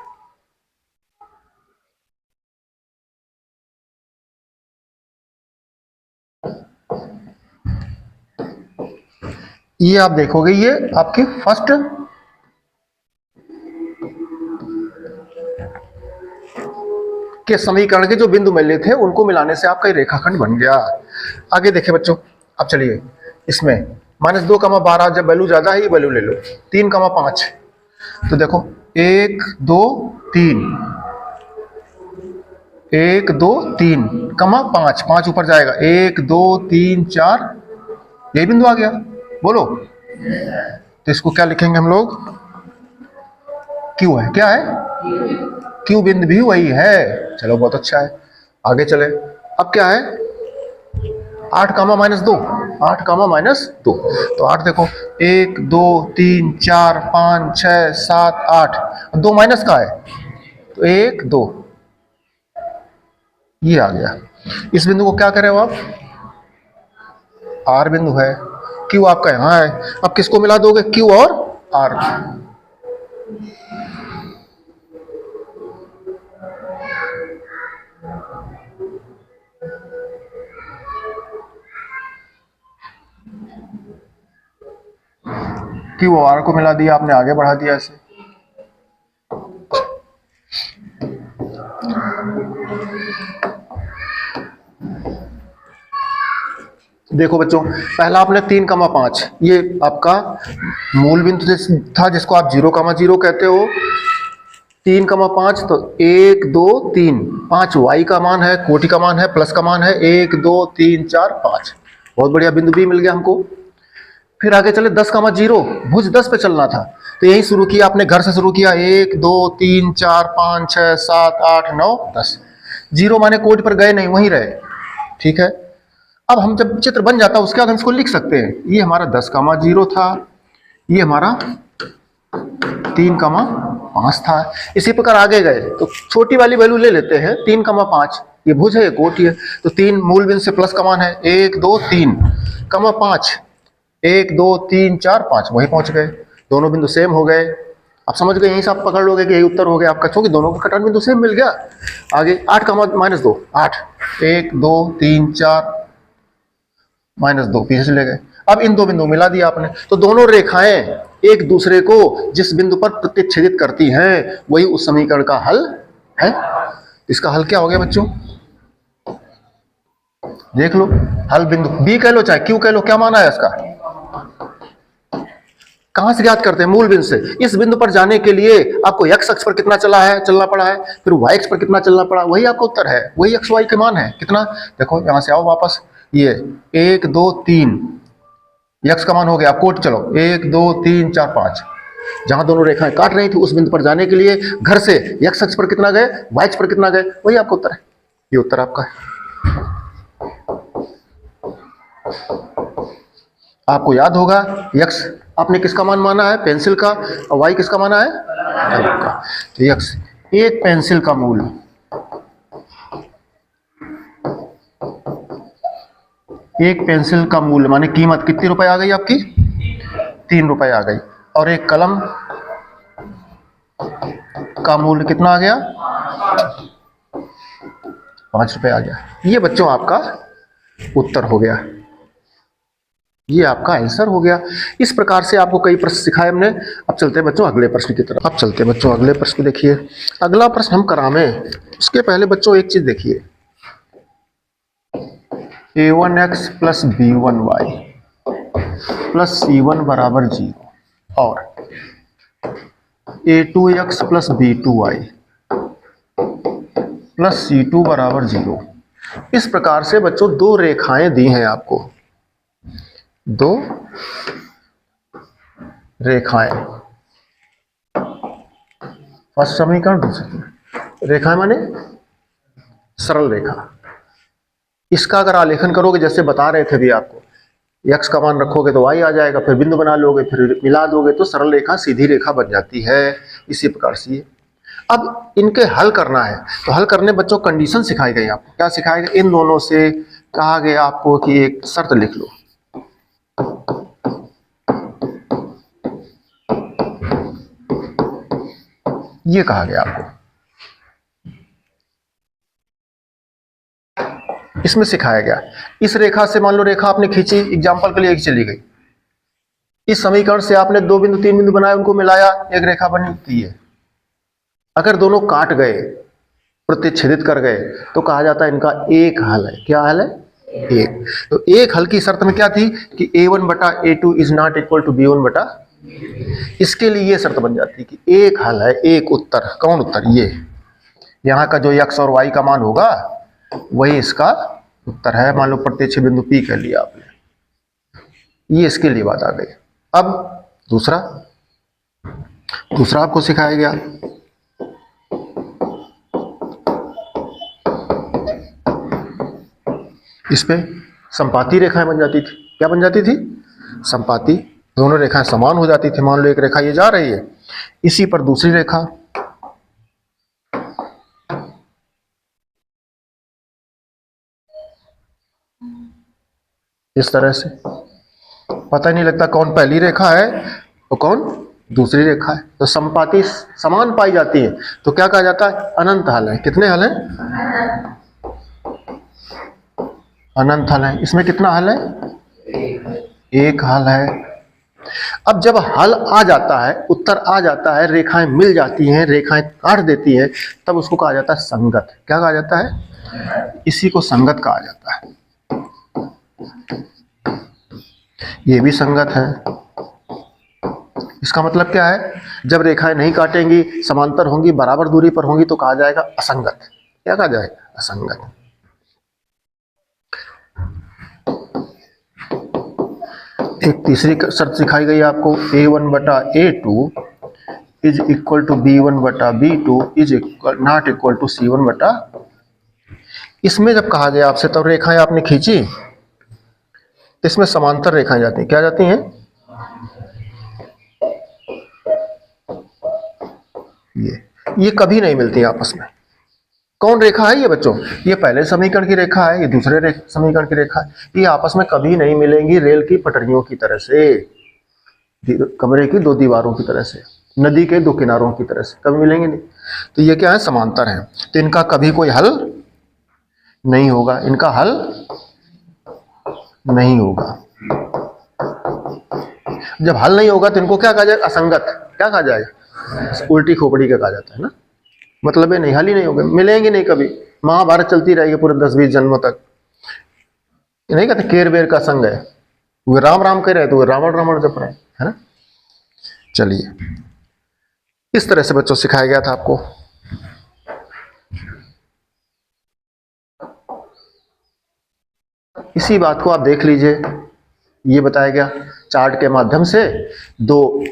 ये आप देखोगे, ये आपकी फर्स्ट के समीकरण के जो बिंदु मिले थे उनको मिलाने से आपका रेखाखंड बन गया। आगे देखें बच्चों, अब चलिए इसमें -2, 12, जब वैल्यू ज्यादा है ये वैल्यू ले लो। 3, 5, तो देखो 1 2 3, 1 2 3 कमा 5, 5 ऊपर जाएगा, 1 2 3 4, यही बिंदु आ गया। बोलो, तो इसको क्या लिखेंगे हम लोग? क्यू है। क्या है? क्यू बिंदु भी वही है। चलो बहुत अच्छा है, आगे चले। अब क्या है? 8 कामा -2, 8 कामा -2। तो 8 देखो, 1 2 3 4 5 6 7 8, 2 माइनस का है तो 1 2, ये आ गया। इस बिंदु को क्या करें आप? आर बिंदु है, क्यू आपका यहां है। अब किसको मिला दोगे? क्यू और आर। क्यू और आर को मिला दिया आपने, आगे बढ़ा दिया इसे। देखो बच्चों, पहला आपने 3,5, ये आपका मूल बिंदु था जिसको आप 0,0 कहते हो। 3,5 तो 1 2 3, 5 y का मान है, कोटि का मान है, प्लस का मान है, 1 2 3 4 5। बहुत बढ़िया, बिंदु भी मिल गया हमको। फिर आगे चले 10,0, भुज 10 पे चलना था, तो यही शुरू किया आपने, घर से शुरू किया। 1 2 3 4 5 6 7 8 9 10। 0 माने कोटि पर गए नहीं, वहीं रहे। ठीक है, अब हम जब चित्र बन जाता है उसके बाद हम इसको लिख सकते हैं। ये हमारा 10,0 था, ये हमारा 3,5 था। इसी प्रकार आगे गए तो छोटी वाली वैल्यू ले लेते हैं, 3,5, ये भुज है, ये कोटि है, तो 3 मूल बिंदु से प्लस का मान है, 1 2 3, 5, 1 2 3 4 5, वहीं पहुंच गए। दोनों बिंदु सेम हो गए। आप समझ गए, यहीं से आप पकड़ लोगे कि यही उत्तर हो गया आपका, क्योंकि दोनों का कटान बिंदु सेम मिल गया। आगे 8 -2, 8, 1 2 3 4 -2, पीछे चले गए। अब इन दो बिंदु मिला दिया आपने, तो दोनों रेखाएं एक दूसरे को जिस बिंदु पर प्रतिच्छेदित करती हैं वही उस समीकरण का हल है। इसका हल क्या हो गया बच्चों? देख लो, हल बिंदु बी कह लो चाहे क्यू कह लो, क्या माना है इसका? कहां से ज्ञात करते हैं? मूल बिंदु से। इस बिंदु पर जाने के लिए आपको x अक्ष पर कितना चलना पड़ा है, फिर y अक्ष पर कितना चलना पड़ा, वही आपका उत्तर है, वही x y के मान है। कितना? देखो यहां से आओ वापस, ये 1 2 3, x का मान हो गया, कोट चलो 1 2 3 4 5। जहां दोनों रेखाएं काट रही थी उस बिंदु पर जाने के लिए घर से x अक्ष पर कितना गए, y अक्ष पर कितना गए, वही आपका उत्तर है। ये उत्तर आपका है। आपको याद होगा, x आपने किसका मान माना है? पेंसिल का। और y किसका माना है? का। तो x एक पेंसिल का मूल, एक पेंसिल का मूल माने कीमत कितनी रुपए आ गई आपकी? 3 रुपए आ गई। और एक कलम का मूल्य कितना आ गया? 5 रुपए आ गया। ये बच्चों आपका उत्तर हो गया, ये आपका आंसर हो गया। इस प्रकार से आपको कई प्रश्न सिखाए हमने। अब चलते हैं बच्चों अगले प्रश्न की तरफ। अब चलते हैं बच्चों अगले प्रश्न देखिए। अगला प्रश्न हम करावें उसके पहले बच्चों एक चीज देखिए, a1x plus b1y plus c1 बराबर 0 और a2x plus b2y plus c2 बराबर 0। इस प्रकार से बच्चों दो रेखाएं दी हैं आपको, दो रेखाएं। फर्स्ट समीकरण, दूसरी रेखाएं माने सरल रेखा। इसका अगर आलेखन करोगे जैसे बता रहे थे भी आपको, x का मान रखोगे तो y आ जाएगा, फिर बिंदु बना लोगे, फिर मिला दोगे तो सरल रेखा सीधी रेखा बन जाती है। इसी प्रकार से अब इनके हल करना है, तो हल करने बच्चों कंडीशन सिखाई गई आपको। क्या सिखाया गया? इन दोनों से कहा गया आपको कि एक शर्त लिख लो। ये कहा गया आपको, इसमें सिखाया गया। इस रेखा से मान लो रेखा आपने खींची, एग्जांपल के लिए एक चली गई। इस समीकरण से आपने 2 बिंदु 3 बिंदु बनाए, उनको मिलाया, एक रेखा बनी थी है। अगर दोनों काट गए, प्रतिच्छेदित कर गए, तो कहा जाता है इनका एक हल है। क्या हल है? एक। तो एक हल की शर्त में क्या थी कि a1 बटा a2 is not equal to b1 बटा। इसके लिए ये शर्त बन जाती है कि एक हल है, एक उत्तर। कौन उत्तर? ये यहाँ का जो x और y का मान होगा वही इसका उत्तर है। मान लो प्रत्यक्ष बिंदु P कर लिया आपने, ये इसके लिए बात आ गई। अब दूसरा आपको सिखाया गया, इस पे संपाती रेखाएं बन जाती थी। क्या बन जाती थी? संपाती। दोनों रेखाएं समान हो जाती थी। मान लो एक रेखा ये जा रही है, इसी पर दूसरी रेखा, इस तरह से पता ही नहीं लगता कौन पहली रेखा है और कौन दूसरी रेखा है। तो संपाती समान पाई जाती है तो क्या कहा जाता है? अनंत हल है। कितने हल हैं? अनंत हल है। इसमें कितना हल है? एक हल है। अब जब हल आ जाता है, उत्तर आ जाता है, रेखाएं मिल जाती हैं, रेखाएं काट देती है, तब उसको कहा जाता है संगत। क्या कहा जाता है? इसी को संगत कहा जाता है। ये भी संगत है। इसका मतलब क्या है? जब रेखाएं नहीं काटेंगी, समांतर होंगी, बराबर दूरी पर होंगी तो कहा जाएगा असंगत। क्या कहा जाएगा? असंगत। एक तीसरी शर्त सिखाई गई आपको, A1 बटा A2 is equal to B1 बटा B2 is not equal to C1 बटा। इसमें जब कहा गया आपसे तब रेखाएं आपने खींची, इसमें समांतर रेखाएं जाती हैं। क्या जाती हैं? ये कभी नहीं मिलती आपस में। कौन रेखा है ये बच्चों? ये पहले समीकरण की रेखा है, ये दूसरे समीकरण की रेखा है। ये आपस में कभी नहीं मिलेंगी। रेल की पटरियों की तरह से, कमरे की दो दीवारों की तरह से, नदी के दो किनारों की तरह से कभी मिलेंगे नहीं। तो ये क्या है? समांतर है। तो इनका कभी कोई हल नहीं होगा। इनका हल नहीं होगा। जब हल नहीं होगा तो इनको क्या कहा जाएगा? असंगत। क्या कहा जाएगा? उल्टी खोपड़ी का कहा जाता है ना। मतलब है नहीं, हल ही नहीं होगा, मिलेंगे नहीं कभी। महाभारत चलती रहेगी पूरे 10-20 जन्मों तक। नहीं कहते केर बेर का संग है, वो राम राम कह रहे तो वो रावण रावण जप रहे है ना। चलिए, इस तरह से बच्चों सिखाया गया था आपको। इसी बात को आप देख लीजिए, ये बताया गया चार्ट के माध्यम से। दो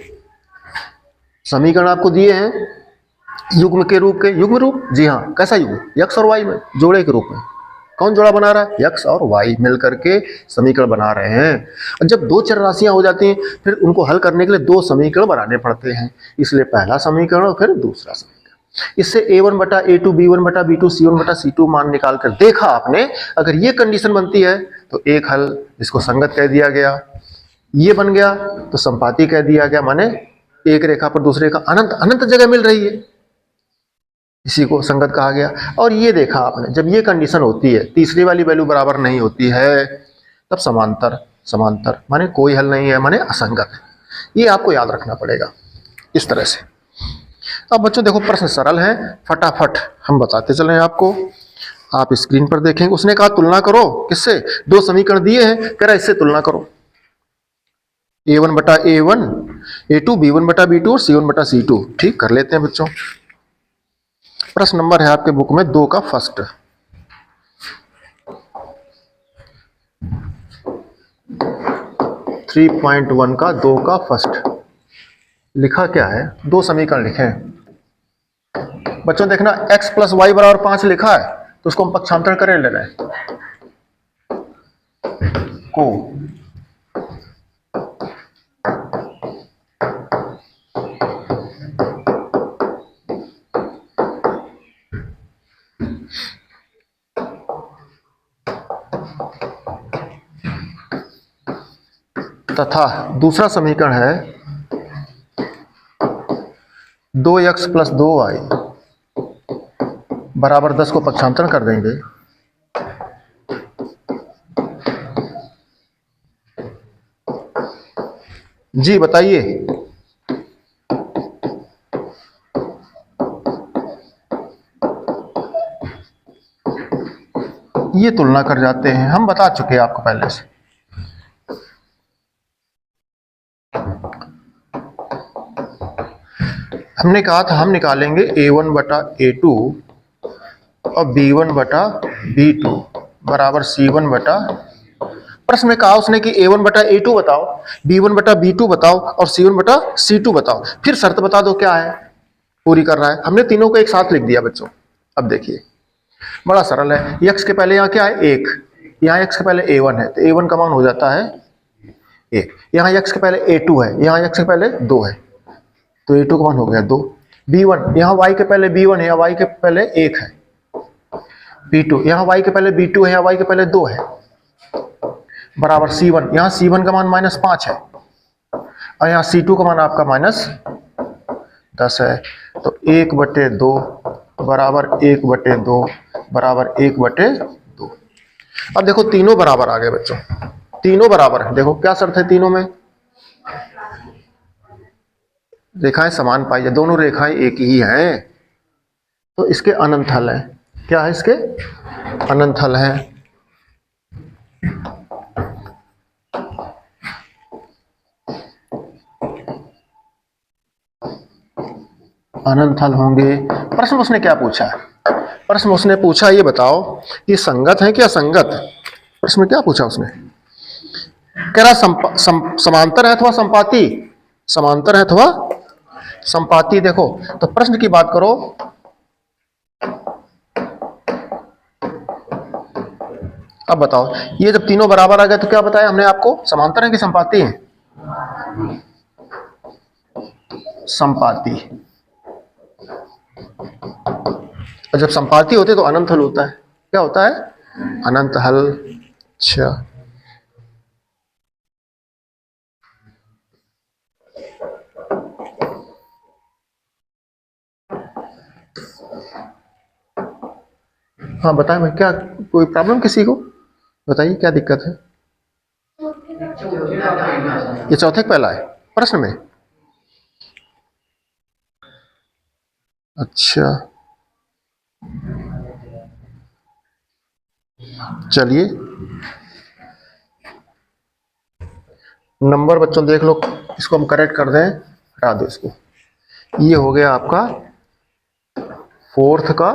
समीकरण आपको दिए हैं युग्म के रूप के। युग्म रूप? जी हाँ। कैसा युग्म? यक्स और वाई में जोड़े के रूप में। कौन जोड़ा बना रहा है? यक्स और वाई मिलकर के समीकरण बना रहे हैं। और जब दो चर राशियां हो जाती हैं फिर उनको हल करने के लिए दो समीकरण बनाने पड़ते हैं। इसलिए पहला समीकरण और फिर दूसरा समीकरण। इससे A1 बटा A2 B1 बटा B2 C1 बटा C2 मान निकाल कर देखा आपने। अगर ये कंडीशन बनती है तो एक हल, इसको संगत कह दिया गया। ये बन गया तो संपाती कह दिया गया, माने एक रेखा पर दूसरे रेखा अनंत अनंत जगह मिल रही है, इसी को संगत कहा गया। और ये देखा आपने, जब ये कंडीशन होती है, तीसरी वाली वैल्यू बराबर नहीं होती है, तब समांतर। समांतर माने कोई हल नहीं है, माने असंगत। ये आपको याद रखना पड़ेगा इस तरह से। अब बच्चों देखो, प्रश्न सरल है, फटाफट हम बताते चले आपको। आप स्क्रीन पर देखेंगे, उसने कहा तुलना करो। किससे? दो समीकरण दिए हैं, कह रहा इससे तुलना करो। A1 बटा A1 A2 B1 बटा B2 और C1 बटा C2। ठीक, कर लेते हैं बच्चों। प्रश्न नंबर है आपके बुक में 2 का फर्स्ट। थ्री 3.1 का 2 का फर्स्ट। लिखा क्या है? दो समीकरण लिखे हैं बच्चों। देखना, x प्लस वाई बराबर 5 लिखा है तो उसको हम पक्षांतरण करें ले रहे हैं को। तथा दूसरा समीकरण है 2x प्लस 2y बराबर 10 को पक्षांतरण कर देंगे। जी बताइए। ये तुलना कर जाते हैं, हम बता चुके हैं आपको पहले से। हमने कहा था हम निकालेंगे A1 बटा A2 और b1 बटा b2 बराबर c1 बटा, प्रश्न में कहा उसने कि a1 बटा a2 बताओ, b1 बटा b2 बताओ और c1 बटा c2 बताओ, फिर शर्त बता दो क्या है, पूरी कर रहा है। हमने तीनों को एक साथ लिख दिया बच्चों। अब देखिए बड़ा सरल है, x के पहले यहाँ क्या है 1, यहाँ x के पहले a1 है तो a1 का मान हो जाता है 1, यहाँ x के पहले a2 है, यहाँ x के पहले 2 है तो a2 का मान हो गया 2, b1 यहाँ y के पहले b1 है, यहाँ y के पहले 1 है, b2 यहाँ y के पहले b2 है, यहाँ y के पहले 2 है बराबर c1, यहाँ c1 का मान -5 है और यहाँ c2 का मान आपका -10 है तो 1/2 बराबर 1/2 बराबर 1/2। अब देखो तीनों बराबर आ गए बच्चों, तीनों बराबर है। देखो क्या शर्त है तीनों में, रेखाएं समान पाई जाए, दोनों रेखाएं एक ही हैं तो इसके अनंत हल है। क्या है इसके अनंत हल है। अनंत हल होंगे। प्रश्न उसने क्या पूछा है, प्रश्न उसने पूछा ये बताओ ये संगत है कि असंगत। प्रश्न क्या पूछा उसने, कह रहा समांतर है अथवा संपाती, समांतर है अथवा संपाती। देखो तो प्रश्न की बात करो, अब बताओ ये जब तीनों बराबर आ गए तो क्या बताया हमने आपको, समांतर है कि संपाती है, संपाती। और जब संपाती होते तो अनंत हल होता है। क्या होता है, अनंत हल। अच्छा हाँ बताएं भाई, क्या कोई प्रॉब्लम किसी को, बताइए क्या दिक्कत है। ये चौथे का पहला है प्रश्न में। अच्छा चलिए नंबर बच्चों देख लो, इसको हम करेक्ट कर दें, हटा दो इसको। ये हो गया आपका फोर्थ का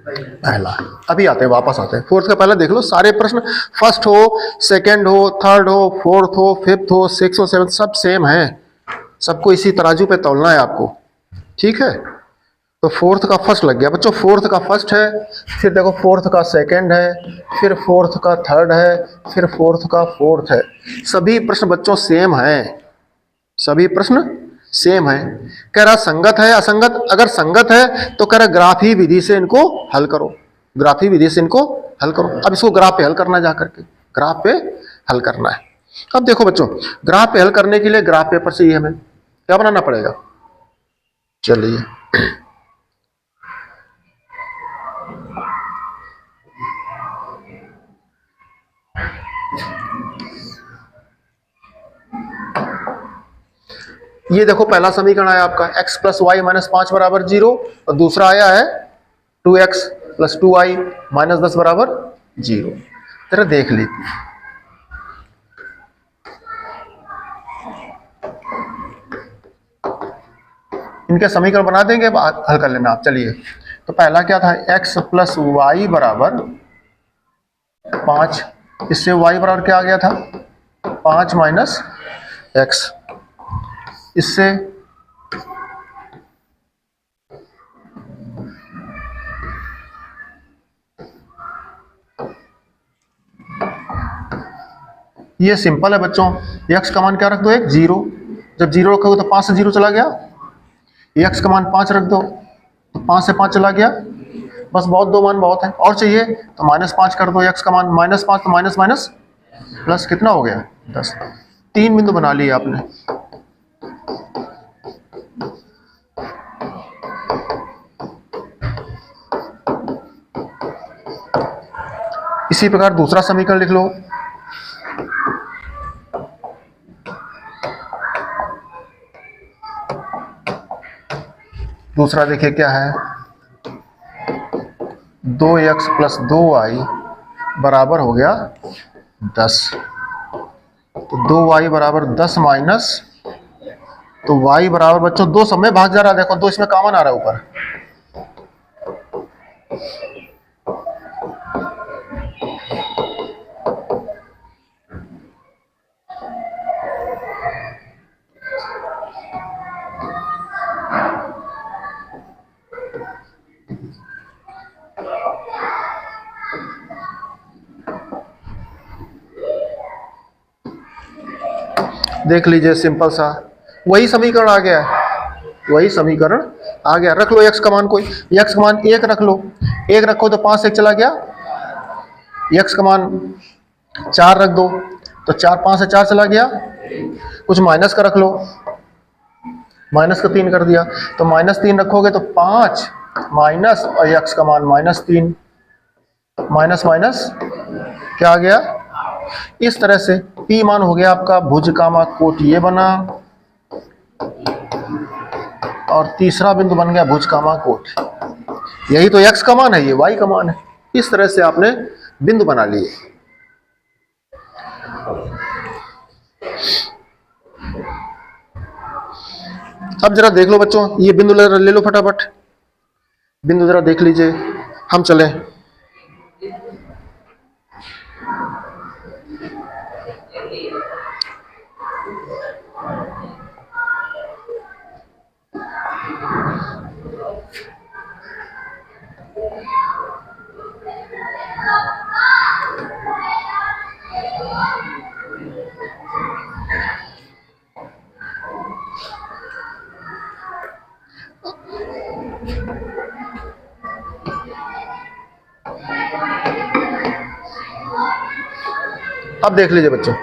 पहला। अभी आते हैं, वापस आते हैं फोर्थ का पहला। देख लो सारे प्रश्न, फर्स्ट हो, सेकंड हो, थर्ड हो, फोर्थ हो, फिफ्थ हो, सिक्स हो, सेवन, सब सेम है, सबको इसी तराजू पे तौलना है आपको, ठीक है। तो फोर्थ का फर्स्ट लग गया बच्चों, फोर्थ का फर्स्ट है, फिर देखो फोर्थ का सेकंड है, फिर फोर्थ का थर्ड है, फिर फोर्थ का फोर्थ है। सभी प्रश्न बच्चों सेम हैं, सभी प्रश्न सेम है। कह रहा संगत है असंगत, अगर संगत है तो कह रहा ग्राफी विधि से इनको हल करो, ग्राफी विधि से इनको हल करो। अब इसको ग्राफ पे हल करना, जा करके ग्राफ पे हल करना है। अब देखो बच्चों ग्राफ पे हल करने के लिए ग्राफ पेपर से ही हमें क्या बनाना पड़ेगा, चलिए ये देखो पहला समीकरण आया आपका x प्लस वाई माइनस 5 बराबर 0 और दूसरा आया है 2x प्लस 2y माइनस 10 बराबर 0। जरा देख लीजिए, इनके समीकरण बना देंगे, हल कर लेना आप। चलिए तो पहला क्या था, x प्लस वाई बराबर 5, इससे y बराबर क्या आ गया था 5 माइनस x, इससे ये सिंपल है बच्चों, x का मान क्या रख दो, एक 0, जब 0 रखोगे तो 5 से 0 चला गया, x का मान 5 रख दो तो 5 से 5 चला गया, बस बहुत, दो मान बहुत है। और चाहिए तो -5 कर दो, x का मान -5 तो माइनस माइनस प्लस कितना हो गया 10। 3 बिंदु बना लिए आपने। इसी प्रकार दूसरा समीकरण लिख लो, दूसरा देखिए क्या है, 2x प्लस 2y बराबर हो गया 10, तो 2y बराबर 10 माइनस, तो y बराबर बच्चों 2 सब में भाग जा रहा है, देखो 2 इसमें कॉमन आ रहा है ऊपर, देख लीजिए, सिंपल सा वही समीकरण आ गया है, वही समीकरण आ गया। रख लो x का मान, कोई x का मान 1 रख लो, 1 रखो तो 5 से 1 चला गया, x का मान 4 रख दो तो 4, 5 से 4 चला गया, कुछ माइनस का रख लो, माइनस का 3 कर दिया, तो -3 रखोगे तो 5 माइनस और x का मान -3, माइनस माइनस क्या आ गया, इस तरह से P मान हो गया आपका भुज कामा कोट ये बना, और तीसरा बिंदु बन गया भुज कामा कोट। यही तो x का मान है, ये y का मान है। इस तरह से आपने बिंदु बना लिए। अब जरा देख लो बच्चों, ये बिंदु ले लो फटाफट, बिंदु जरा देख लीजिए, हम चले। अब देख लीजिए बच्चों,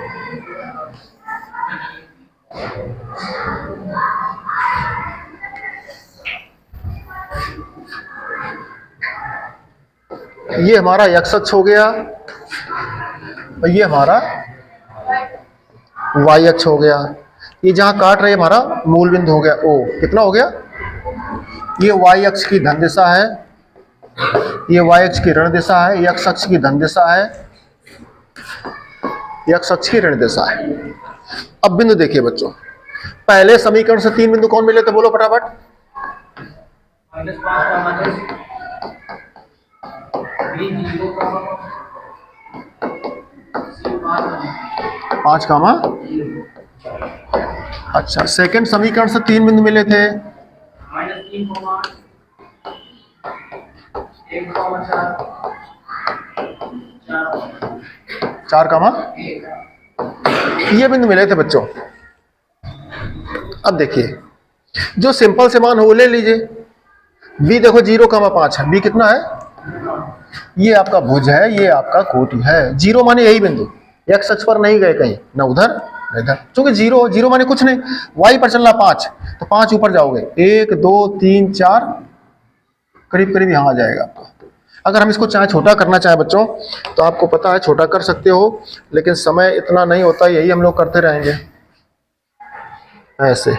ये हमारा x अक्ष हो गया और ये हमारा y अक्ष हो गया। ये जहां काट रहे हमारा मूल बिंदु हो गया O, कितना हो गया, ये y अक्ष की धन दिशा है, ये y अक्ष की ऋण दिशा है, ये x अक्ष की धन दिशा है, ये x अक्ष की ऋण दिशा है। अब बिंदु देखिए बच्चों, पहले समीकरण से 3 बिंदु कौन मिले थे, बोलो फटाफट। पांच कामा, अच्छा, सेकंड समीकरण से 3 बिंदु मिले थे, चार कामा, ये बिंदु मिले थे बच्चों। अब देखिए, जो सिंपल से मान हो वो ले लीजिए। b देखो 0,5 है, b कितना है, ये आपका भुज है, ये आपका कोटि है। 0 माने यही बिंदु, x अक्ष पर नहीं गए कहीं, ना उधर ना इधर, क्योंकि 0 माने कुछ नहीं, y पर चलना 5, तो 5 ऊपर जाओगे, 1 2 3 4, करीब करीब यहाँ आ जाएगा आपका। अगर हम इसको चाहे छोटा करना चाहे बच्चों, तो आपको पता है छोटा कर सकते हो, लेकिन समय इतना नहीं होता, यही हम लोग करते रहेंगे ऐसे।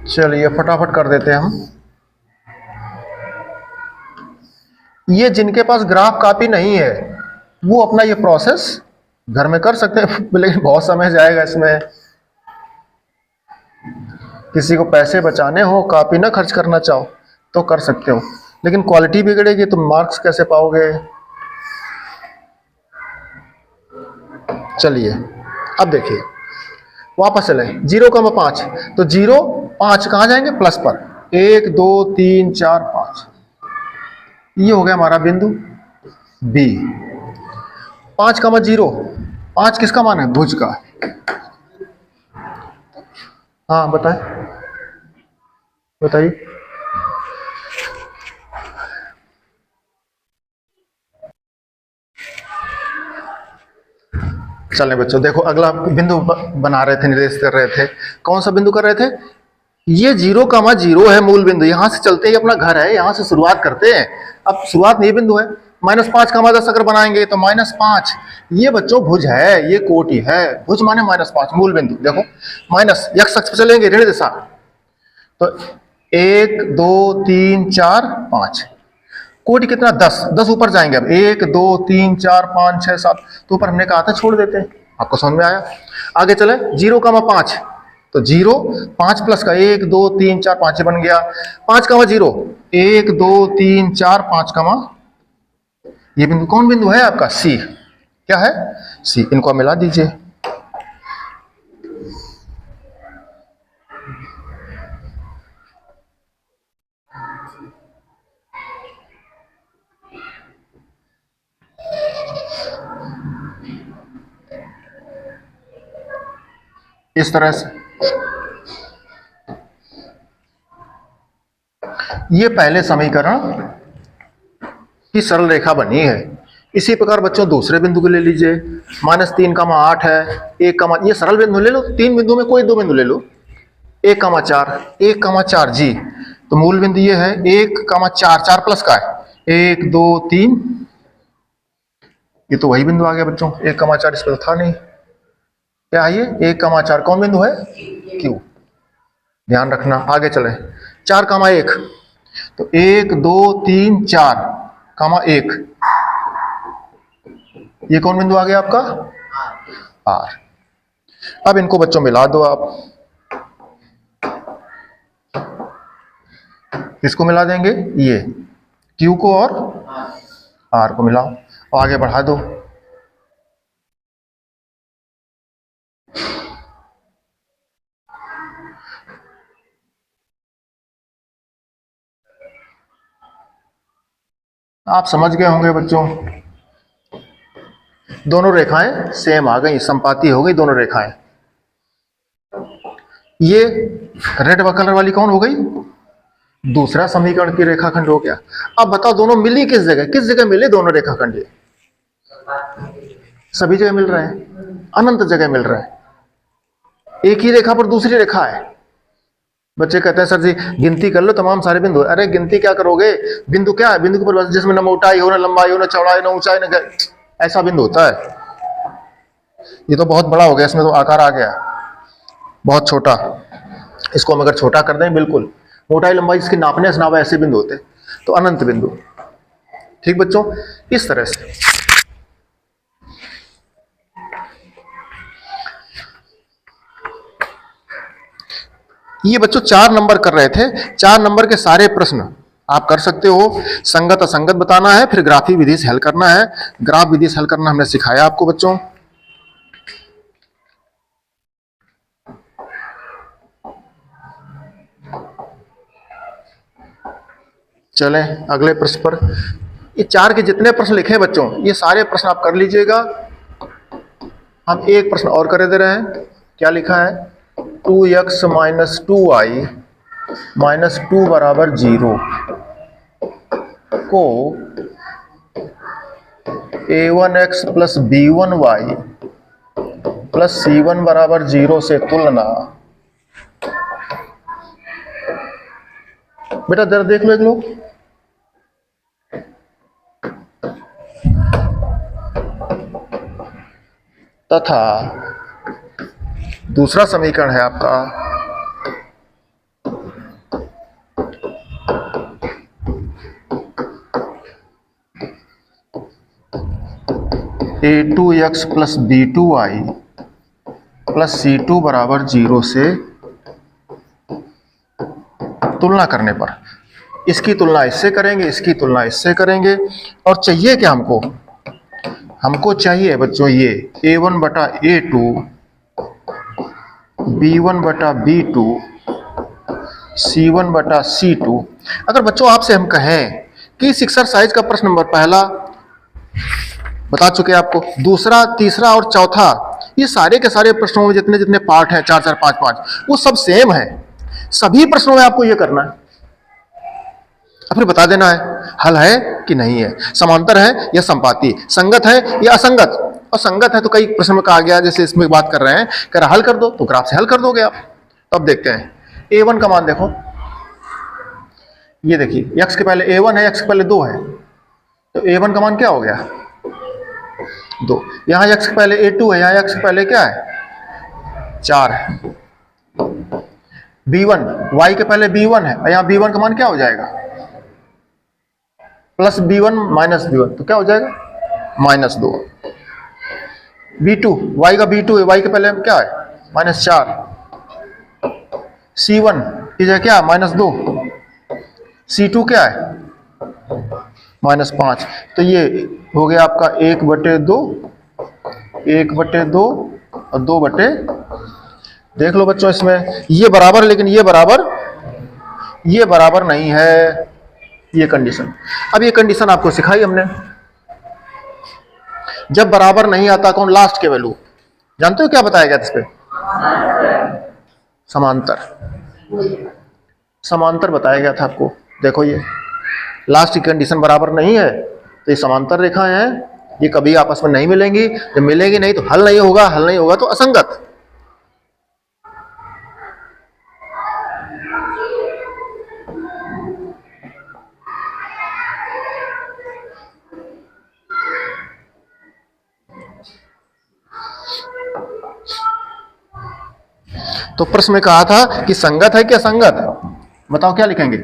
चलिए फटाफट कर देते हैं हम। ये जिनके पास ग्राफ कॉपी नहीं है वो अपना ये प्रोसेस घर में कर सकते हैं, लेकिन बहुत समय जाएगा इसमें। किसी को पैसे बचाने हो, कॉपी ना खर्च करना चाहो तो कर सकते हो, लेकिन क्वालिटी बिगड़ेगी तो मार्क्स कैसे पाओगे। चलिए अब देखिए, वापस चले, 0,5, तो 0 5 कहाँ जाएंगे, प्लस पर, 1 2 3 4 5, ये हो गया हमारा बिंदु B। 5,0, 5 किसका मान है, भुज का। हाँ बताइए। चलें बच्चों, देखो अगला बिंदु बना रहे थे, निर्देश कर रहे थे। कौन सा बिंदु कर रहे थे, ये 0,0 है मूल बिंदु, यहां से चलते ही अपना घर है, यहां से शुरुआत करते हैं। अब शुरुआत में ये बिंदु है, -5 का -10 अगर बनाएंगे तो -5। ये बच्चों भुज है, ये कोटि है। भुज माने -5 मूल बिंदु। देखो माइनस x अक्ष पे चलेंगे ऋण दिशा, तो 1 2 3 4 5। कोटि कितना 10, 10 ऊपर जाएंगे। अब 1 2 3 4 5 6 7, तो ऊपर हमने कहा था छोड़ देते हैं। आपको समझ में आया? आगे चले 0,5, तो 0 5 प्लस का 1 2 3 4 5 बन गया। 5,0 1 2 3 4 5, ये बिंदु कौन बिंदु है आपका? सी। क्या है? सी। इनको मिला दीजिए। इस तरह से ये पहले समीकरण की सरल रेखा बनी है। इसी प्रकार बच्चों दूसरे बिंदु को ले लीजिए। -3,8 है, 1, ये सरल बिंदु ले लो। 3 बिंदु में कोई 2 बिंदु ले लो। 1,4, 1,4 जी। तो मूल बिंदु ये है 1,4, 4 प्लस का है 1 2 3, ये तो वही बिंदु आ गया बच्चों। 1,4 इस पर तो था नहीं। क्या है ये? 1,4 कौन बिंदु है? क्यू। ध्यान रखना। आगे चले 4,1, तो 1 2 3 4, 1, ये कौन बिंदु आ गया आपका? आर। अब इनको बच्चों मिला दो आप। किसको मिला देंगे? ये क्यू को और आर को मिलाओ और आगे बढ़ा दो। आप समझ गए होंगे बच्चों, दोनों रेखाएं सेम आ गई, संपाती हो गई दोनों रेखाएं। ये रेड कलर वाली कौन हो गई? दूसरा समीकरण की रेखाखंड हो गया। अब बताओ दोनों मिली किस जगह? किस जगह मिले दोनों रेखाखंड? ये सभी जगह मिल रहे हैं, अनंत जगह मिल रहे हैं। एक ही रेखा पर दूसरी रेखा है। बच्चे कहते हैं सर जी गिनती कर लो तमाम सारे बिंदु। अरे गिनती क्या करोगे? बिंदु क्या है? बिंदु के ऊपर जिसमें न मोटाई हो, न लंबाई हो, न चौड़ाई, न ऊंचाई, न ऐसा बिंदु होता है। ये तो बहुत बड़ा हो गया, इसमें तो आकार आ गया बहुत छोटा। इसको हम अगर छोटा कर दें, बिल्कुल मोटाई लंबाई इसकी नापने से नापा ऐसे बिंदु होते, तो अनंत बिंदु। ठीक बच्चों, इस तरह से ये बच्चों 4 नंबर कर रहे थे। 4 नंबर के सारे प्रश्न आप कर सकते हो। संगत असंगत बताना है, फिर ग्राफी विधि से हल करना है। ग्राफ विधि से हल करना हमने सिखाया आपको बच्चों। चलें अगले प्रश्न पर। ये 4 के जितने प्रश्न लिखे बच्चों, ये सारे प्रश्न आप कर लीजिएगा। हम एक प्रश्न और कर दे रहे हैं। क्या लिखा है? 2x - 2y - 2 बराबर 0 को a1x + b1y + c1 बराबर 0 से तुलना। बेटा जरा देख लो एक लोग। तथा दूसरा समीकरण है आपका a2x + b2y + c2 बराबर 0 से तुलना करने पर, इसकी तुलना इससे करेंगे, इसकी तुलना इससे करेंगे। और चाहिए क्या हमको? हमको चाहिए बच्चों ये a1 बटा a2, b1 बटा b2, c1 बटा c2। अगर बच्चों आपसे हम कहें कि इस एक्सरसाइज का प्रश्न नंबर पहला बता चुके आपको, दूसरा, तीसरा और चौथा, ये सारे के सारे प्रश्नों में जितने जितने पार्ट हैं 4 4 5 5, वो सब सेम है। सभी प्रश्नों में आपको ये करना है, फिर बता देना है हल है कि नहीं है, समांतर है या संपाती, संगत है या असंगत। और संगत है तो कई प्रश्न में कहा गया, जैसे इसमें बात कर रहे हैं, कह रहा हल कर दो, तो ग्राफ से हल कर दोगे आप। तो अब देखते हैं a1 का मान देखो, ये देखिए x के पहले a1 है, x के पहले 2 है, तो a1 का मान क्या हो गया 2। यहां x के पहले a2 है, यहां x के पहले क्या है 4 है। b1 y के पहले b1 है, यहां b1 का मान क्या हो जाएगा प्लस b1 माइनस b1, तो क्या हो जाएगा -2। b2 y का b2 है, y के पहले क्या है -4। c1 की जगह क्या -2, c2 क्या है -5। तो ये हो गया आपका 1/2, 1/2 और 2/, देख लो बच्चों इसमें ये बराबर, लेकिन ये बराबर नहीं है, ये कंडीशन। अब ये कंडीशन आपको सिखाई हमने। जब बराबर नहीं आता कौन लास्ट के वैल्यू, जानते हो क्या बताया गया था इस पे समांतर बताया गया था आपको। देखो ये लास्ट की कंडीशन बराबर नहीं है तो ये समांतर रेखाएं हैं, ये कभी आपस में नहीं मिलेंगी। जब मिलेंगी नहीं तो हल नहीं होगा तो असंगत। तो प्रश्न में कहा था कि संगत है कि असंगत, बताओ क्या लिखेंगे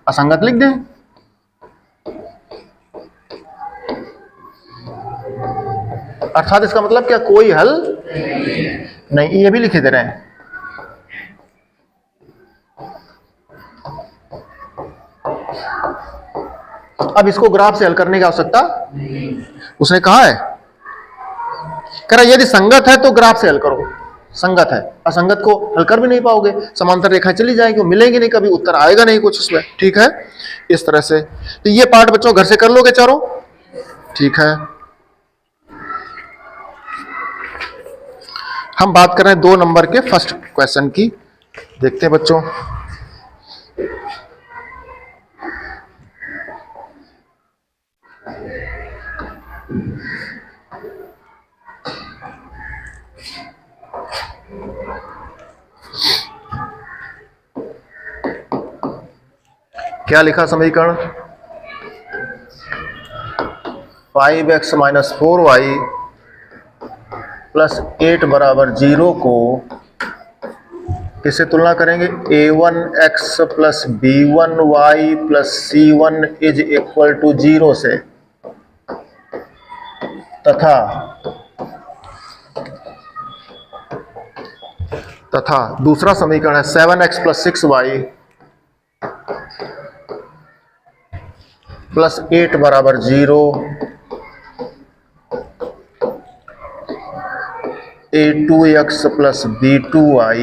असंगत लिख दें। अर्थात इसका मतलब क्या कोई हल नहीं, ये भी लिखे दे रहे हैं। अब इसको ग्राफ से हल करने की आवश्यकता उसने कहा है, कह रहा यदि संगत है तो ग्राफ से हल करो, संगत है, असंगत को हल कर भी नहीं पाओगे, समांतर रेखा चली जाएगी, मिलेंगी नहीं, कभी उत्तर आएगा नहीं कुछ उसमें। ठीक है, इस तरह से। तो ये पार्ट बच्चों घर से कर लोगे चारों, ठीक है। हम बात कर रहे हैं 2 नंबर के फर्स्ट क्वेश्चन की, देखते हैं बच्चों। क्या लिखा समीकरण 5x - 4y + 8 = 0 को किससे तुलना करेंगे a1x + b1y + c1 = 0 से, तथा दूसरा समीकरण है 7x + 6y + 8 = 0, a2x + b2y,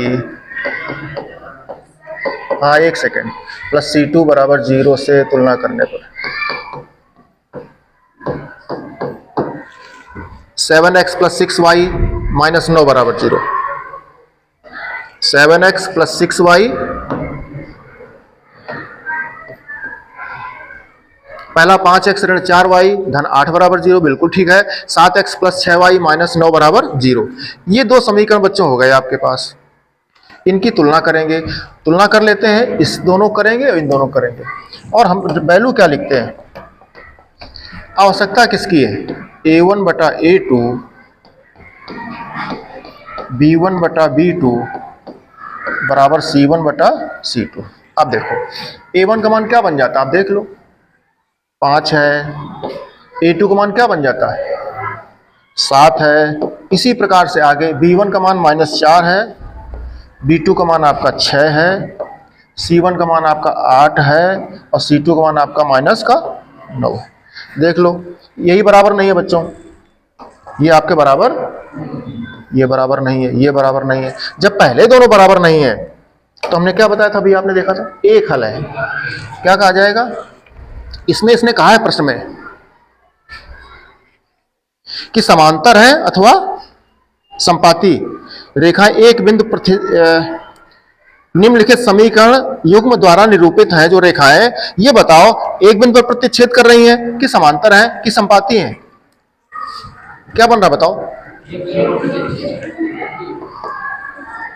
हाँ एक सेकेंड, + c2 = 0 से तुलना करने पर 7x + 6y - 9 = 0, 7x + 6y, पहला 5x - 4y धन 8 = 0, बिल्कुल ठीक है। 7x + 6y - 9 = 0। ये 2 समीकरण बच्चों हो गए आपके पास, इनकी तुलना करेंगे। तुलना कर लेते हैं, इस दोनों करेंगे और इन दोनों करेंगे, और हम वैल्यू क्या लिखते हैं, आवश्यकता किसकी है a1/a2 b1/b2 = c1/c2। अब देखो a1 का मान क्या बन जाता है, आप देख लो 5 है, a2 का मान क्या बन जाता है 7 है। इसी प्रकार से आगे b1 का मान -4 है, b2 का मान आपका 6 है, c1 का मान आपका 8 है और c2 का मान आपका -9 है। देख लो यही बराबर नहीं है बच्चों, ये आपके बराबर, ये बराबर नहीं है, ये बराबर नहीं है। जब पहले दोनों बराबर नहीं है तो हमने क्या बताया था, अभी आपने देखा था, एक हल है। क्या कहा जाएगा, इसने कहा है प्रश्न में कि समांतर है अथवा संपाती रेखा एक बिंदु निम्नलिखित समीकरण युग्म द्वारा निरूपित है जो रेखाएं, ये बताओ एक बिंदु पर प्रतिच्छेद कर रही हैं कि समांतर है कि संपाती हैं, क्या बन रहा बताओ,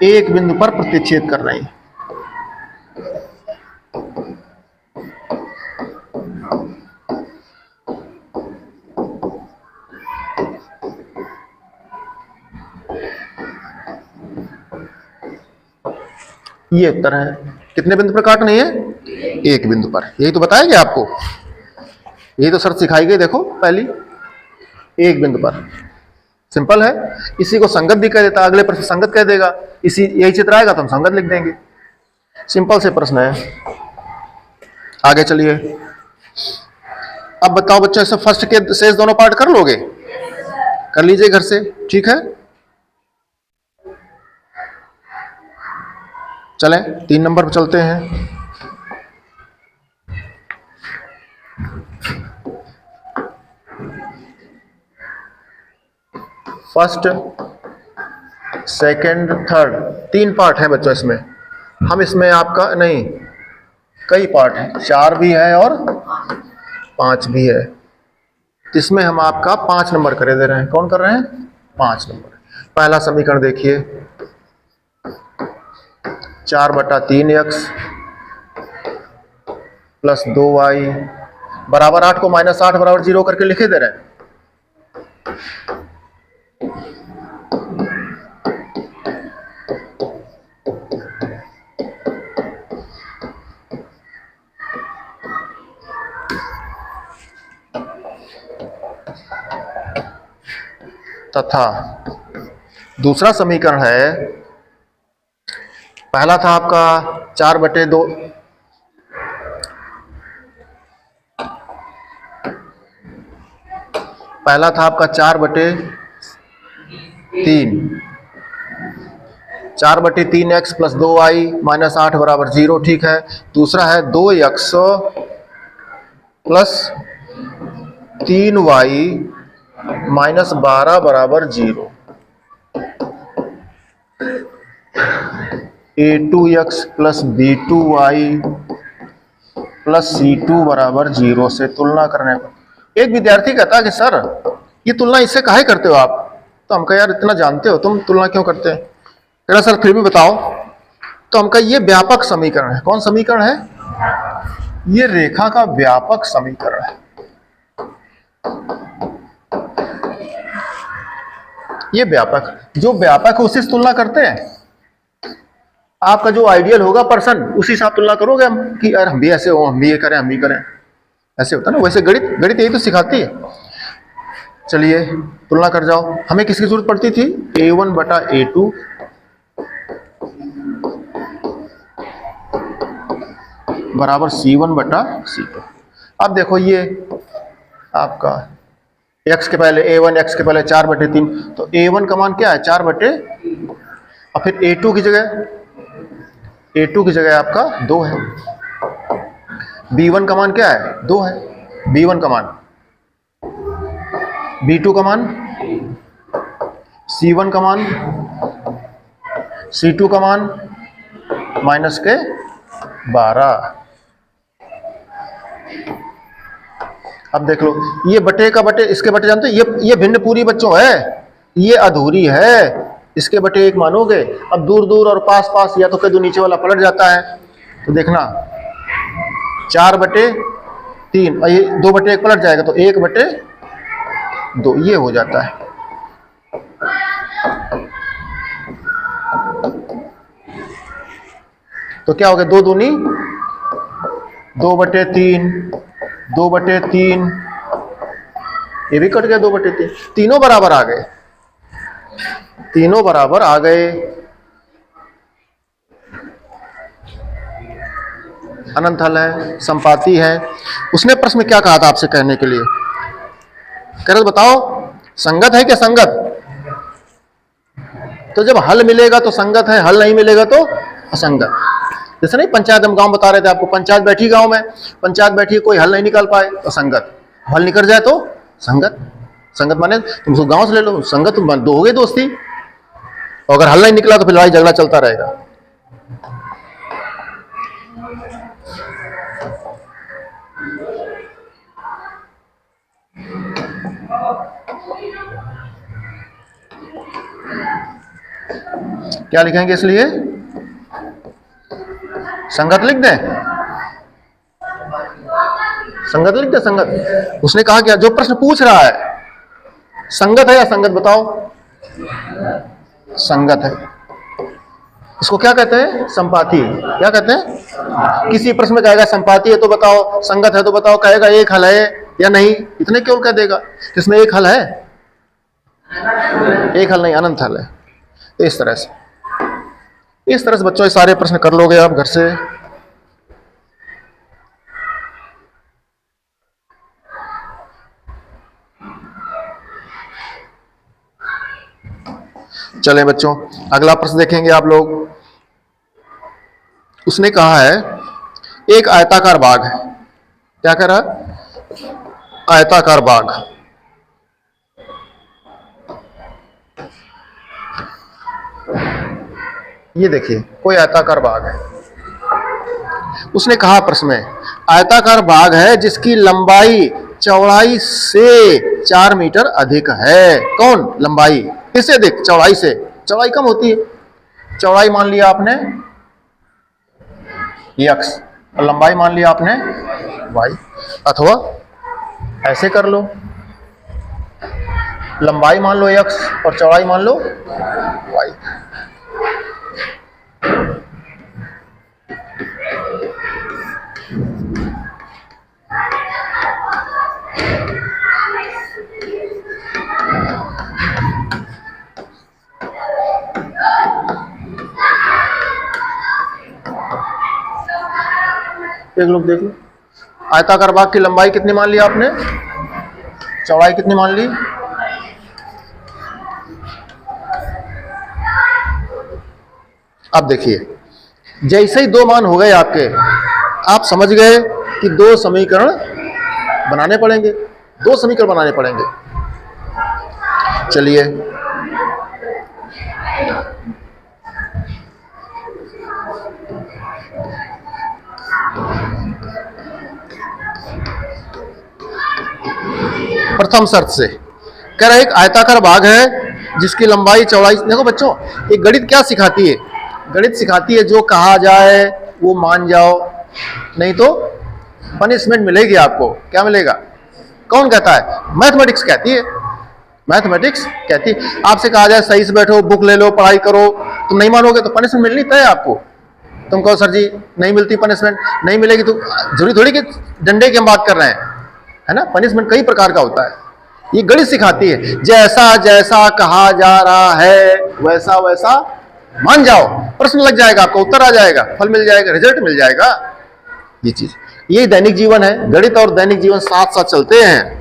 एक बिंदु पर प्रतिच्छेद कर रही हैं। ये उत्तर है। कितने बिंदु पर काटनी है? एक बिंदु पर। यही तो बताया गया आपको, यही तो शर्त सिखाई गई। देखो पहली, एक बिंदु पर, सिंपल है। इसी को संगत भी कह देता, अगले प्रश्न संगत कह देगा। इसी यही चित्र आएगा तो हम संगत लिख देंगे। सिंपल से प्रश्न है। आगे चलिए, अब बताओ बच्चों, इसे फर्स्ट के शेष दोनों पार्ट कर लोगे? कर लीजिए घर से, ठीक है। चलें 3 नंबर पर चलते हैं। फर्स्ट, सेकंड, थर्ड, 3 पार्ट है बच्चों इसमें। हम इसमें आपका नहीं, कई पार्ट हैं, 4 भी है और 5 भी है। तो इसमें हम आपका 5 नंबर करे दे रहे हैं। कौन कर रहे हैं? 5 नंबर। पहला समीकरण देखिए, 4/3x प्लस 2y बराबर 8 को -8 बराबर 0 करके लिखे दे रहे हैं। तथा दूसरा समीकरण है, पहला था आपका 4/2, पहला था आपका 4/3, 4/3x प्लस 2y -8 बराबर 0, ठीक है। दूसरा है 2x प्लस 3y -12 बराबर 0। a2x plus b2y plus c2 बराबर 0 से तुलना करने पर एक विद्यार्थी कहता है कि सर ये तुलना इससे काहे करते हो आप? तो हम कहा यार इतना जानते हो तुम, तुलना क्यों करते हैं? कह रहा सर फिर भी बताओ। तो हम कहा ये व्यापक समीकरण है। कौन समीकरण है? ये रेखा का व्यापक समीकरण है। ये व्यापक, जो व्यापक है उसी से तुलना करते हैं। आपका जो आइडियल होगा पर्सन, उसी से आप तुलना करोगे हम कि यार हम भी ऐसे हो, हम भी ये करें, हम भी करें। ऐसे होता है ना। वैसे गणित यही तो सिखाती है। चलिए तुलना कर जाओ। हमें किसकी जरूरत पड़ती थी? a1/a2 बराबर c1/c2। अब देखो ये आपका x के पहले a1, x के पहले 4/3, तो a1 का मान क्या है? 4 बटे, और फिर a2 की जगह आपका 2 है। b1 का मान क्या है? 2 है। b1 का मान, b2 का मान, c1 का मान, c2 का मान -12। अब देख लो, ये बटे का बटे, इसके बटे जानते हो, ये भिन्न पूरी बच्चों है, ये अधूरी है। इसके बटे 1 मानोगे। अब दूर दूर और पास पास या तो कह दो नीचे वाला पलट जाता है। तो देखना 4/3 और ये 2/1 पलट जाएगा तो 1/2 ये हो जाता है। तो क्या हो गया? 2 दूनी 2/3, 2/3, ये भी कट गया 2/3, तीनों बराबर आ गए, तीनों बराबर आ गए। अनंत हल है, संपाती है। उसने प्रश्न में क्या कहा था आपसे कहने के लिए? कह रहे बताओ संगत है क्या संगत? तो जब हल मिलेगा तो संगत है, हल नहीं मिलेगा तो असंगत। जैसे नहीं पंचायत हम गांव बता रहे थे आपको, पंचायत बैठी गांव में, पंचायत बैठी कोई हल नहीं निकाल पाए तो संगत, हल निकल जाए तो संगत। संगत माने तुम उसको गांव से ले लो, संगत दो हो गई दोस्ती। और अगर हल नहीं निकला तो फिर लड़ाई झगड़ा चलता रहेगा। क्या लिखेंगे इसलिए? संगत लिख दें, संगत लिख दे, संगत। उसने कहा क्या? जो प्रश्न पूछ रहा है संगत है या संगत बताओ? संगत है। इसको क्या कहते हैं? संपाती। क्या कहते हैं? किसी प्रश्न में कहेगा संपाती है तो बताओ, संगत है तो बताओ, कहेगा एक हल है या नहीं, इतने केवल कह देगा। इसमें एक हल है? एक हल नहीं, अनंत हल है। तो इस तरह से बच्चों ये सारे प्रश्न कर लोगे आप घर से। चलें बच्चों, अगला प्रश्न देखेंगे आप लोग। उसने कहा है एक आयताकार बाग है। क्या कह रहा? आयताकार बाग। ये देखिए कोई आयताकार बाग है। उसने कहा प्रश्न में आयताकार बाग है जिसकी लंबाई चौड़ाई से 4 मीटर अधिक है। कौन? लंबाई किससे अधिक? चौड़ाई से। चौड़ाई कम होती है। चौड़ाई मान लिया आपने x और लंबाई मान लिया आपने y, अथवा ऐसे कर लो, लंबाई मान लो x और चौड़ाई मान लो y। एक लोग देख लो, आयताकार बाग की लंबाई कितनी मान ली आपने? चौड़ाई कितनी मान ली? अब देखिए जैसे ही दो मान हो गए आपके, आप समझ गए कि दो समीकरण बनाने पड़ेंगे। दो समीकरण बनाने पड़ेंगे। चलिए प्रथम शर्त से कह रहा है एक आयताकार बाग है जिसकी लंबाई चौड़ाई। देखो बच्चों, एक गणित क्या सिखाती है? गणित सिखाती है जो कहा जाए वो मान जाओ, नहीं तो पनिशमेंट मिलेगी आपको। क्या मिलेगा? कौन कहता है? मैथमेटिक्स कहती है। मैथमेटिक्स कहती है आपसे कहा जाए सही से बैठो, बुक ले लो, पढ़ाई करो, तुम नहीं मानोगे तो पनिशमेंट मिलनी तय है आपको। तुम कहो सर जी नहीं मिलती पनिशमेंट, नहीं मिलेगी तो जरूरी थोड़ी कि डंडे की हम बात कर रहे हैं, है ना। पनिशमेंट कई प्रकार का होता है। ये गणित सिखाती है जैसा जैसा कहा जा रहा है वैसा वैसा मान जाओ, प्रश्न लग जाएगा आपको, उत्तर आ जाएगा, फल मिल जाएगा, रिजल्ट मिल जाएगा। ये चीज, ये दैनिक जीवन है। गणित और दैनिक जीवन साथ साथ चलते हैं।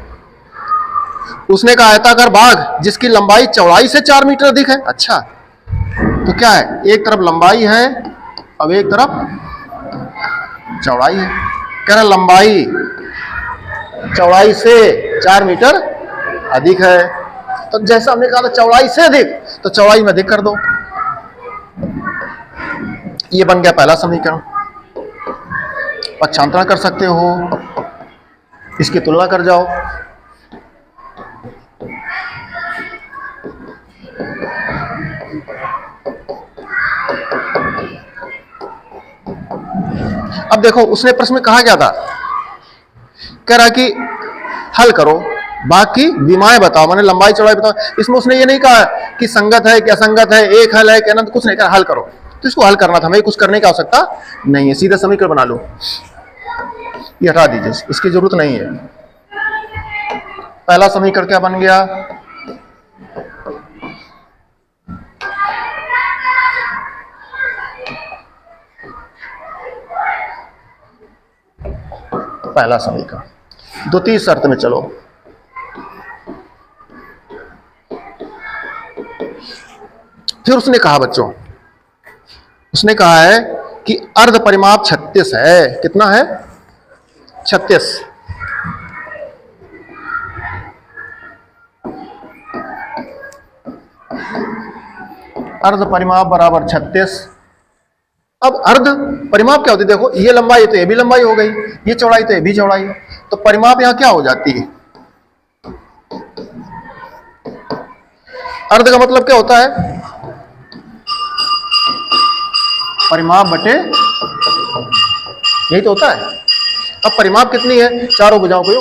उसने कहा आयताकार बाग जिसकी लंबाई चौड़ाई से 4 मीटर अधिक है। अच्छा, तो क्या है? एक तरफ लंबाई है, अब एक तरफ चौड़ाई है। कह रहा लंबाई चौड़ाई से 4 मीटर अधिक है। तो जैसा हमने कहा था चौड़ाई से अधिक, तो चौड़ाई में अधिक कर दो। ये बन गया पहला समीकरण। पक्षांतरण कर सकते हो, इसकी तुलना कर जाओ। अब देखो उसने प्रश्न में कहा क्या था? कह रहा कि हल करो, बाकी विमाएं बताओ, माने लंबाई चौड़ाई बताओ। इसमें उसने ये नहीं कहा कि संगत है क्या संगत है, एक हल है क्या अनंत, कुछ नहीं कहा, हल करो। तो इसको हल करना था, हमें कुछ करने की आवश्यकता नहीं है, सीधा समीकरण बना लो। ये हटा दीजिए, इसकी जरूरत नहीं है। पहला समीकरण क्या बन गया? पहला समीकरण। द्वितीय शर्त में चलो। फिर उसने कहा बच्चों, उसने कहा है कि अर्ध परिमाप 36 है। कितना है? 36। अर्ध परिमाप बराबर 36। अब अर्ध परिमाप क्या होती है? देखो ये लंबाई है तो ये भी लंबाई हो गई, ये चौड़ाई तो ये भी चौड़ाई है, तो परिमाप यहां क्या हो जाती है? अर्ध का मतलब क्या होता है? परिमाप बटे, यही तो होता है। अब परिमाप कितनी है? चारों भुजाओं को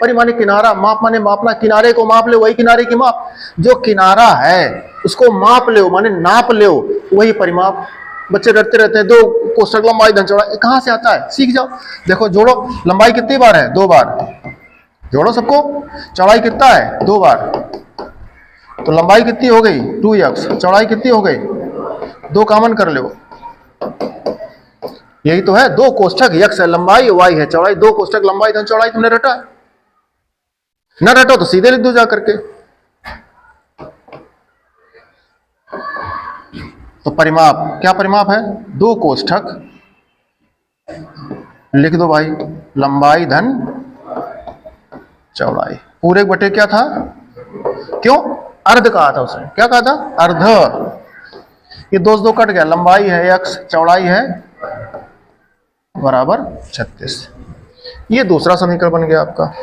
परि माने किनारा, माप माने मापना, किनारे को माप लो, वही किनारे की माप। जो किनारा है उसको माप लो, माने नाप लो, वही परिमाप। बच्चे डरते रहते हैं, 2 कोष्ठक लंबाई धन चौड़ाई कहां से आता है, सीख जाओ। देखो जोड़ो, लंबाई कितनी बार है, 2 बार, जोड़ो सबको। चौड़ाई कितना है, 2 बार, तो लंबाई कितनी हो गई 2x, चौड़ाई कितनी हो गई 2, कॉमन कर लो। यही तो है, 2 कोष्ठक x है, लंबाई y है, चौड़ाई 2 कोष्ठक लंबाई धन चौड़ाई। तुमने रटा, ना रटो तो सीधे लिख दो जा करके। तो परिमाप, क्या परिमाप है, 2 कोष्ठक, लिख दो भाई, लंबाई धन चौड़ाई, पूरे बटे क्या था, क्यों अर्ध कहा था उसने, क्या कहा था, अर्ध। ये 2 कट गया, लंबाई है x, चौड़ाई है बराबर 36। ये दूसरा समीकरण बन गया आपका।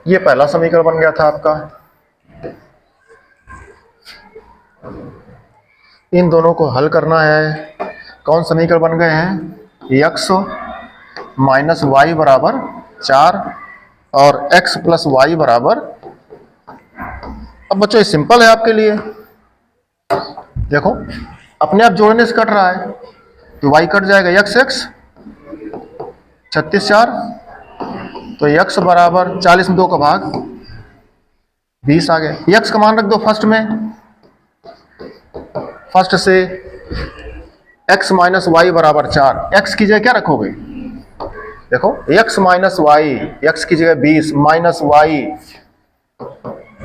ये पहला समीकरण बन गया था आपका। इन दोनों को हल करना है। कौन समीकरण बन गए हैं, x माइनस वाई बराबर 4 और x प्लस वाई बराबर, अब बच्चों ये सिंपल है आपके लिए। देखो अपने आप जोड़ने से कट रहा है, तो y कट जाएगा x 36 4, तो x बराबर 40 में 2 का भाग 20 आ गया। x का मान रख दो फर्स्ट में, फर्स्ट से x माइनस वाई बराबर 4, x की जगह क्या रखोगे, देखो x माइनस वाई, x की जगह 20 माइनस वाई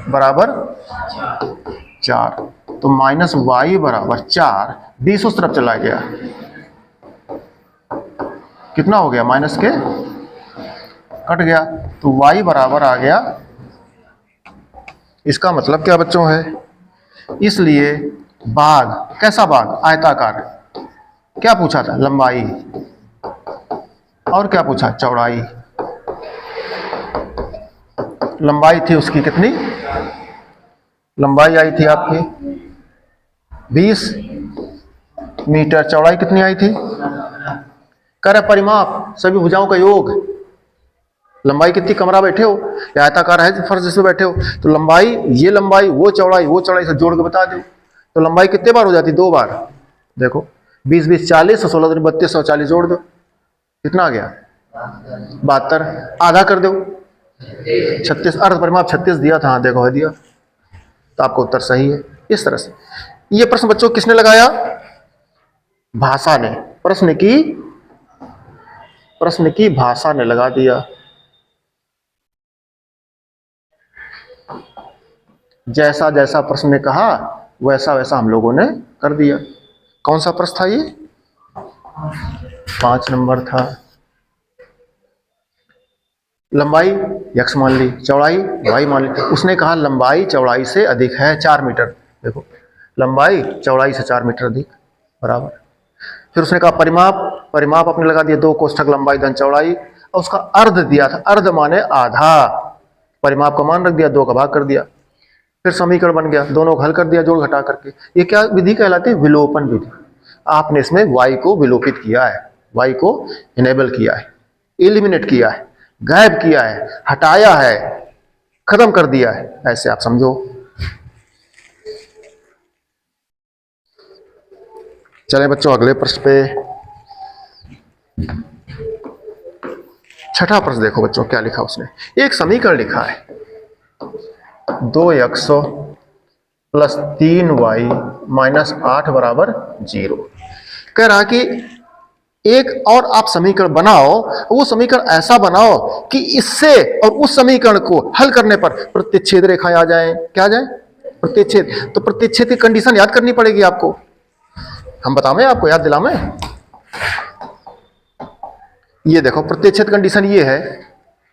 बराबर 4, तो माइनस वाई बराबर 4, 20 उस तरफ चला गया, कितना हो गया, माइनस के कट गया, तो y बराबर आ गया। इसका मतलब क्या बच्चों है, इसलिए भाग, कैसा भाग, आयताकार। क्या पूछा था, लंबाई, और क्या पूछा, चौड़ाई। लंबाई थी उसकी कितनी, लंबाई आई थी आपकी 20 मीटर, चौड़ाई कितनी आई थी, कर परिमाप सभी भुजाओं का योग। लंबाई कितनी, कमरा बैठे हो या आयताकार है फर्श जिसमें बैठे हो, तो लंबाई, ये लंबाई, वो चौड़ाई से जोड़ के बता दो, तो लंबाई कितने बार हो जाती, 2 बार। देखो 20 20 40 और 16 32 और 40 जोड़ दो, कितना आ गया 72, आधा कर दो 36, अर्ध परिमाप 36 दिया था, हाँ देखो है दिया, तो आपका उत्तर सही है। इस तरह से ये प्रश्न बच्चों किसने लगाया, भाषा ने, प्रश्न की भाषा ने लगा दिया। जैसा जैसा प्रश्न ने कहा वैसा वैसा हम लोगों ने कर दिया। कौन सा प्रश्न था ये, 5 नंबर था। लंबाई x मान ली, चौड़ाई y मान ली, उसने कहा लंबाई चौड़ाई से अधिक है 4 मीटर, देखो लंबाई चौड़ाई से 4 मीटर अधिक बराबर। फिर उसने कहा परिमाप आपने लगा दिया 2 कोष्ठक लंबाई धन चौड़ाई, और उसका अर्ध दिया था, अर्ध माने आधा, परिमाप का मान रख दिया, 2 का भाग कर दिया, फिर समीकरण बन गया, दोनों को हल कर दिया जोड़ घटा करके। ये क्या विधि कहलाती है, विलोपन विधि। आपने इसमें y को विलोपित किया है, y को इनेबल किया है, एलिमिनेट किया है, गायब किया है, हटाया है, खत्म कर दिया है, ऐसे आप समझो। चलें बच्चों अगले प्रश्न पे। छठा प्रश्न देखो बच्चों क्या लिखा उसने, एक समीकरण लिखा है 2x प्लस 3y माइनस 8 बराबर 0। कह रहा कि एक और आप समीकरण बनाओ, वो समीकरण ऐसा बनाओ कि इससे और उस समीकरण को हल करने पर प्रतिच्छेद रेखाएं आ जाए। क्या आ जाए, प्रतिच्छेद। तो प्रतिच्छेद की कंडीशन याद करनी पड़ेगी आपको, हम बतावें आपको, याद दिलावें। ये देखो प्रतिच्छेद कंडीशन ये है,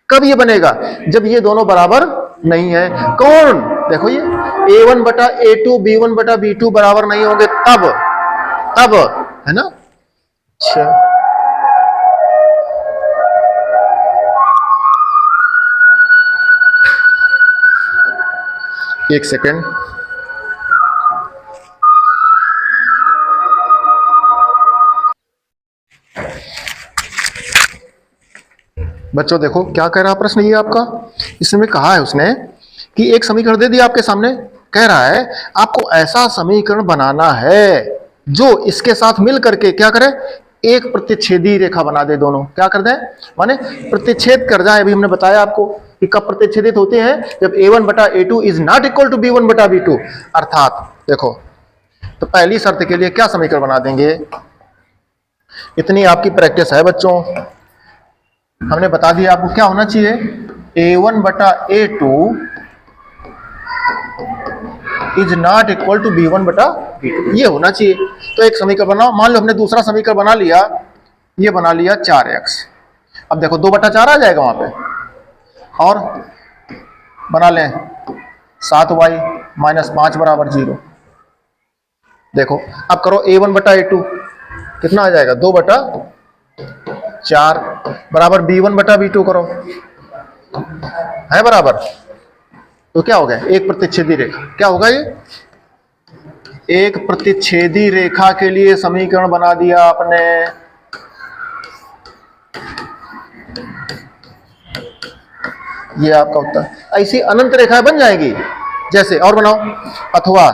कब ये बनेगा, जब ये दोनों बराबर नहीं है। कौन, देखो ये a1 बटा a2 b1 बटा b2 बराबर नहीं होंगे, तब है ना। अच्छा एक सेकेंड, बच्चों देखो क्या कह रहा है प्रश्न, ये आपका इसमें कहा है उसने कि एक समीकरण दे दिया आपके सामने, कह रहा है आपको ऐसा समीकरण बनाना है जो इसके साथ मिल करके क्या करे, एक प्रतिच्छेदी रेखा बना दे। दोनों क्या कर दें, माने प्रतिच्छेद कर जाए। अभी हमने बताया आपको कि कब प्रतिच्छेदित होते हैं, जब a1 बटा a2 is not equal to b1 बटा b2। अर्थात देखो, तो पहली शर्त के लिए क्या समीकरण बना देंगे, इतनी आपकी प्रैक्टिस है बच्चों। हमने बता दिया आपको क्या होना चाहिए, a1 बटा a2 is not equal to b1 बटा b2, ये होना चाहिए। तो एक समीकरण बनाओ, मान लो हमने दूसरा समीकरण बना लिया, ये बना लिया 4x। अब देखो 2 बटा 4 आ जाएगा वहां पे, और बना लें 7y माइनस 5 बराबर 0। देखो अब करो a1 बटा a2 कितना आ जाएगा, 2 बटा 4 बराबर b1 बटा b2 करो, है बराबर। तो क्या हो गया, एक प्रतिच्छेदी रेखा। क्या होगा ये, एक प्रतिच्छेदी रेखा के लिए समीकरण बना दिया आपने। ये आपका उत्तर। ऐसी अनंत रेखाएं बन जाएगी जैसे, और बनाओ, अथवा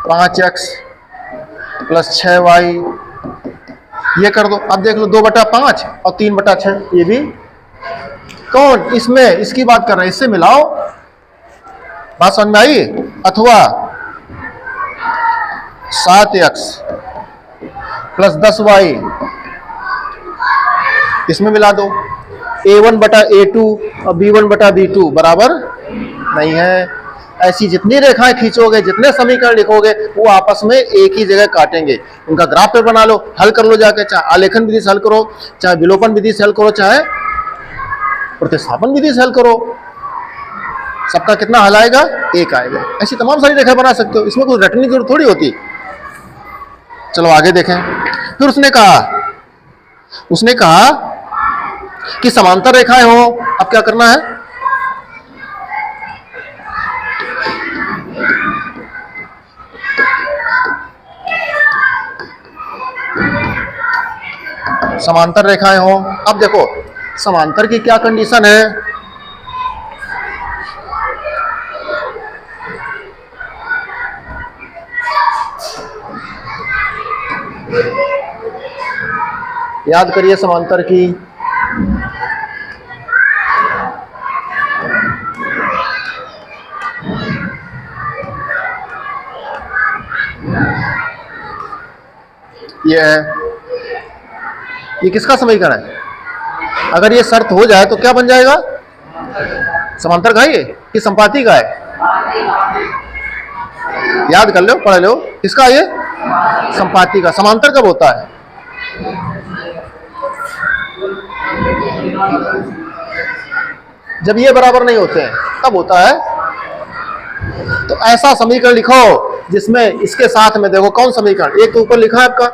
5x प्लस 6y, ये कर दो। अब देख लो 2 बटा 5 और 3 बटा 6, ये भी कौन, इसमें इसकी बात कर रहे हैं, इससे मिलाओ। बात समझ में आई। अथवा 7x प्लस 10y, इसमें मिला दो। a1 बटा a2 और b1 बटा b2 बराबर नहीं है। ऐसी जितनी रेखाएं खींचोगे, जितने समीकरण लिखोगे, वो आपस में एक ही जगह काटेंगे। उनका ग्राफ पे बना लो, हल कर लो जाके, चाहे आलेखन विधि से हल करो, चाहे विलोपन विधि से हल करो, चाहे प्रतिस्थापन विधि से हल करो, सबका कितना हल आएगा, एक आएगा। ऐसी तमाम सारी रेखाएं बना सकते हो, इसमें कोई रटने की जरूरत थोड़ी होती। चलो आगे देखें। फिर उसने कहा कि समांतर रेखाएं हो। अब क्या करना है, समांतर रेखाएं हो। अब देखो समांतर की क्या कंडीशन है, याद करिए समांतर की। ये है, ये किसका समीकरण है, अगर ये शर्त हो जाए तो क्या बन जाएगा, समांतर का ये कि संपाती का है, याद कर लो, पढ़ लो। किसका ये, संपाती का। समांतर कब होता है, जब ये बराबर नहीं होते हैं तब होता है। तो ऐसा समीकरण लिखो जिसमें इसके साथ में देखो कौन समीकरण, एक तो ऊपर लिखा है आपका,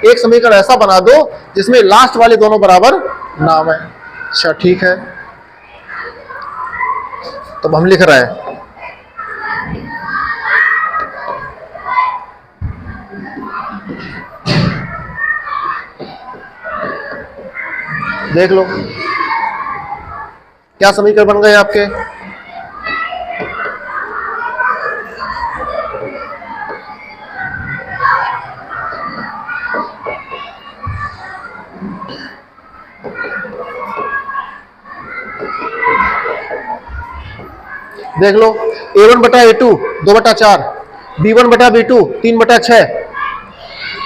एक समीकरण ऐसा बना दो जिसमें लास्ट वाले दोनों बराबर नाम है। अच्छा ठीक है, तो हम लिख रहे हैं देख लो क्या समीकरण बन गए आपके। देख लो a1 बटा a2 2 बटा 4, b1 बटा b2 3 बटा 6,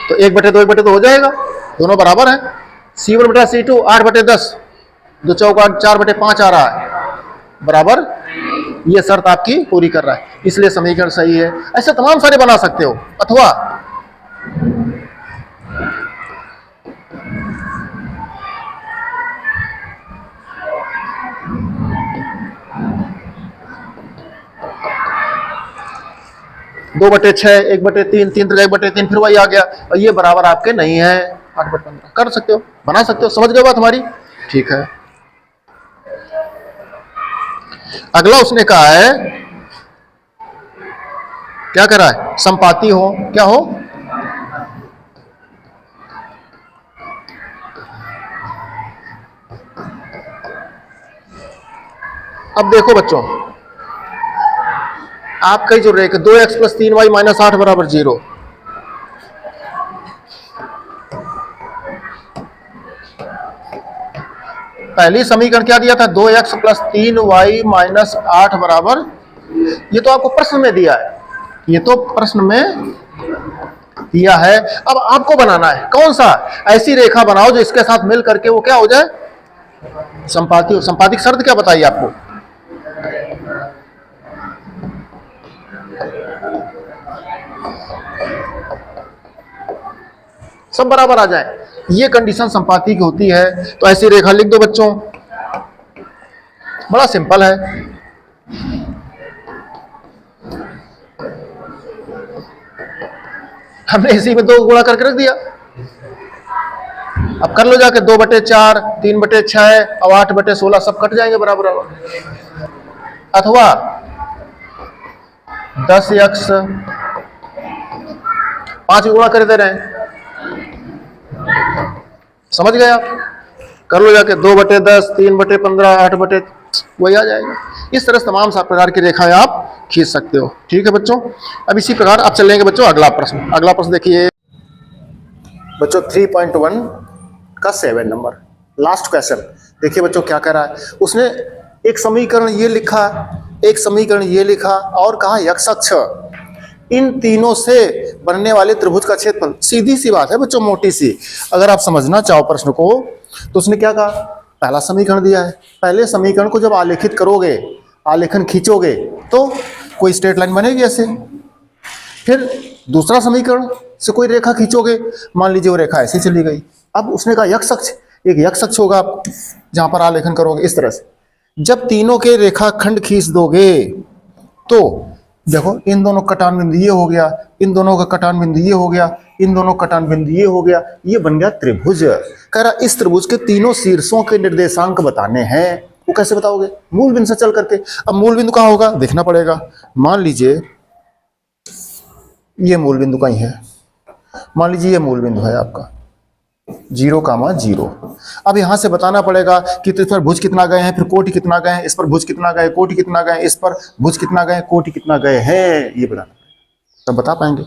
तो 1 बटे 2 1 बटे 2 हो जाएगा, दोनों बराबर है। c1 बटा c2 8 बटे 10, 2 चौका 4 बटे 5 आ रहा है, बराबर। ये शर्त आपकी पूरी कर रहा है, इसलिए समीकरण सही है। ऐसे तमाम सारे बना सकते हो। अथवा दो बटे 6 1 बटे 3 3 1 बटे 3, फिर वही आ गया, और ये बराबर आपके नहीं है 8 बटे 15। कर सकते हो, बना सकते हो। समझ गए बात हमारी, ठीक है। अगला उसने कहा है, क्या कह रहा है, संपाती हो। क्या हो, अब देखो बच्चों, आपका जो रेखा 2x प्लस 3y माइनस 8 बराबर 0, पहली समीकरण क्या दिया था? 2x प्लस 3y माइनस 8 बराबर, ये तो आपको प्रश्न में दिया है, ये तो प्रश्न में दिया है। अब आपको बनाना है कौन सा, ऐसी रेखा बनाओ जो इसके साथ मिल करके वो क्या हो जाए, संपाती हो। संपाती की शर्त क्या बताइए आपको? सब बराबर आ जाए, ये कंडीशन संपाती की होती है। तो ऐसी रेखा लिख दो बच्चों, बड़ा सिंपल है। हमने इसी में 2 गुणा करके रख दिया। अब कर लो जाके, 2/4, 3/6 और 8/16 सब कट जाएंगे बराबर बराबर। अथवा 10x 5 गुणा कर दे रहे हैं, समझ गए आप? कर लो जाके, 2/10, 3/15, 8 वही आ जाएगा। इस तरह तमाम प्रकार की रेखाएं आप खींच सकते हो। ठीक है बच्चों, अब इसी प्रकार आप चलेंगे बच्चों अगला प्रश्न। अगला प्रश्न देखिए बच्चों, 3.1 का 7 नंबर लास्ट क्वेश्चन। देखिए बच्चों क्या कह रहा है, उसने एक समीकरण ये लिखा, एक समीकरण ये लिखा और कहा यक्ष अक्ष इन तीनों से बनने वाले त्रिभुज का क्षेत्रफल। सीधी सी बात है बच्चों, मोटी सी। अगर आप समझना चाहो प्रश्न को तो उसने क्या कहा, पहला समीकरण दिया है, पहले समीकरण को जब आलेखित करोगे, आलेखन खींचोगे तो कोई स्ट्रेट लाइन बनेगी ऐसे। फिर दूसरा समीकरण से कोई रेखा खींचोगे, मान लीजिए वो रेखा ऐसे चली गई। अब उसने कहा यक्ष अक्ष, एक यक्ष अक्ष होगा आप जहां पर आलेखन करोगे इस तरह से। जब तीनों के रेखाखंड खींच दोगे तो देखो, इन दोनों कटान बिंदु ये हो गया, इन दोनों का कटान बिंदु ये हो गया, इन दोनों कटान बिंदु ये हो गया, ये बन गया त्रिभुज। कह रहा इस त्रिभुज के तीनों शीर्षों के निर्देशांक बताने हैं। वो कैसे बताओगे? मूल बिंदु से चल करके। अब मूल बिंदु कहां होगा देखना पड़ेगा। मान लीजिए ये मूल बिंदु कहीं है, मान लीजिए ये मूल बिंदु है आपका 0,0। अब यहां से बताना पड़ेगा कि तो इस पर भुज कितना गए हैं, फिर कोटि कितना गए हैं, इस पर भुज कितना गए, कोटि कितना गए, इस पर भुज कितना गए, कोटि कितना गए हैं, ये बताना पड़ेगा, तब बता पाएंगे।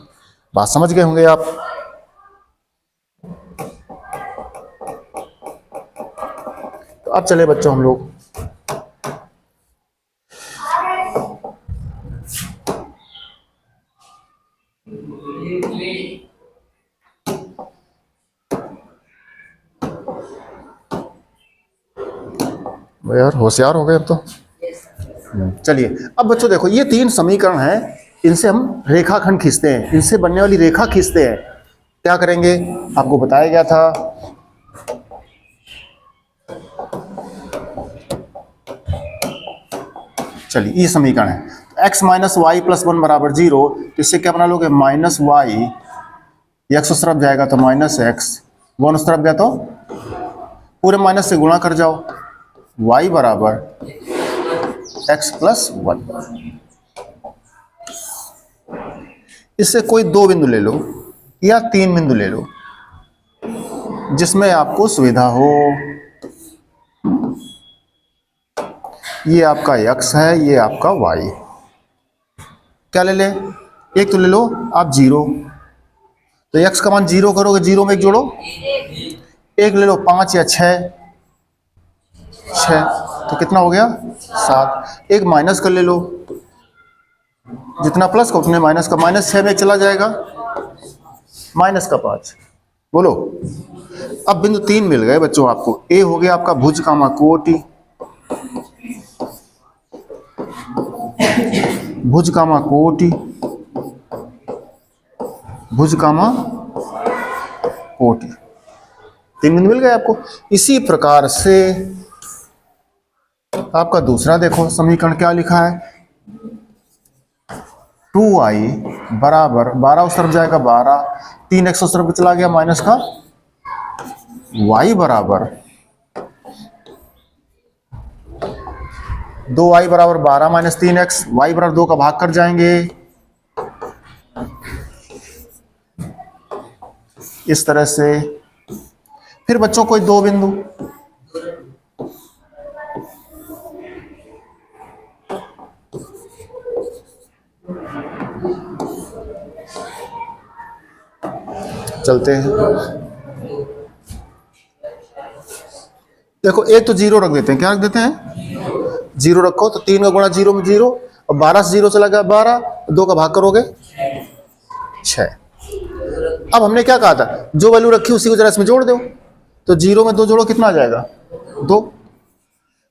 बात समझ गए होंगे आप। तो अब चले बच्चों हम लोग यार होशियार हो गए अब तो। चलिए अब बच्चों देखो, ये 3 समीकरण हैं, इनसे हम रेखाखंड खींचते हैं, इनसे बनने वाली रेखा खींचते हैं। क्या करेंगे आपको बताया गया था, चलिए ये समीकरण है, x माइनस वाई प्लस 1 बराबर 0। तो इससे क्या बना लोगे, माइनस वाई, एक्स उस तरफ जाएगा तो माइनस एक्स, 1 उस तरफ गया तो पूरे माइनस से गुणा कर जाओ, y बराबर x प्लस 1। इससे कोई 2 बिंदु ले लो या 3 बिंदु ले लो जिसमें आपको सुविधा हो। ये आपका x है, ये आपका y। क्या ले ले, एक तो ले लो आप 0, तो x का मान 0 करोगे, 0 में एक जोड़ो, एक ले लो 5 या 6, तो कितना हो गया 7। एक माइनस कर ले लो, जितना प्लस का उतने माइनस का, -6 में चला जाएगा, -5। बोलो, अब बिंदु 3 मिल गए बच्चों आपको। ए हो गया आपका भुज कामा कोटि, भुज कामा कोटि, भुज कामा कोटि, 3 बिंदु मिल गए आपको। इसी प्रकार से आपका दूसरा देखो समीकरण क्या लिखा है, 2i बराबर 12 उस तरफ जाएगा 12, 3x उस तरफ चला गया माइनस का, y बराबर 2i बराबर 12 माइनस 3x, y बराबर 2 का भाग कर जाएंगे, इस तरह से। फिर बच्चों कोई 2 बिंदु, चलते हैं। देखो एक तो जीरो रख देते हैं, क्या रख देते हैं, जीरो रखो, तो 3 का गुणा जीरो में जीरो, और 12 से जीरो चला गया 12, 2 का भाग करोगे 6। अब हमने क्या कहा था, जो वैल्यू रखी उसी को जरा इसमें जोड़ दो, तो जीरो में 2 जोड़ो कितना आ जाएगा 2,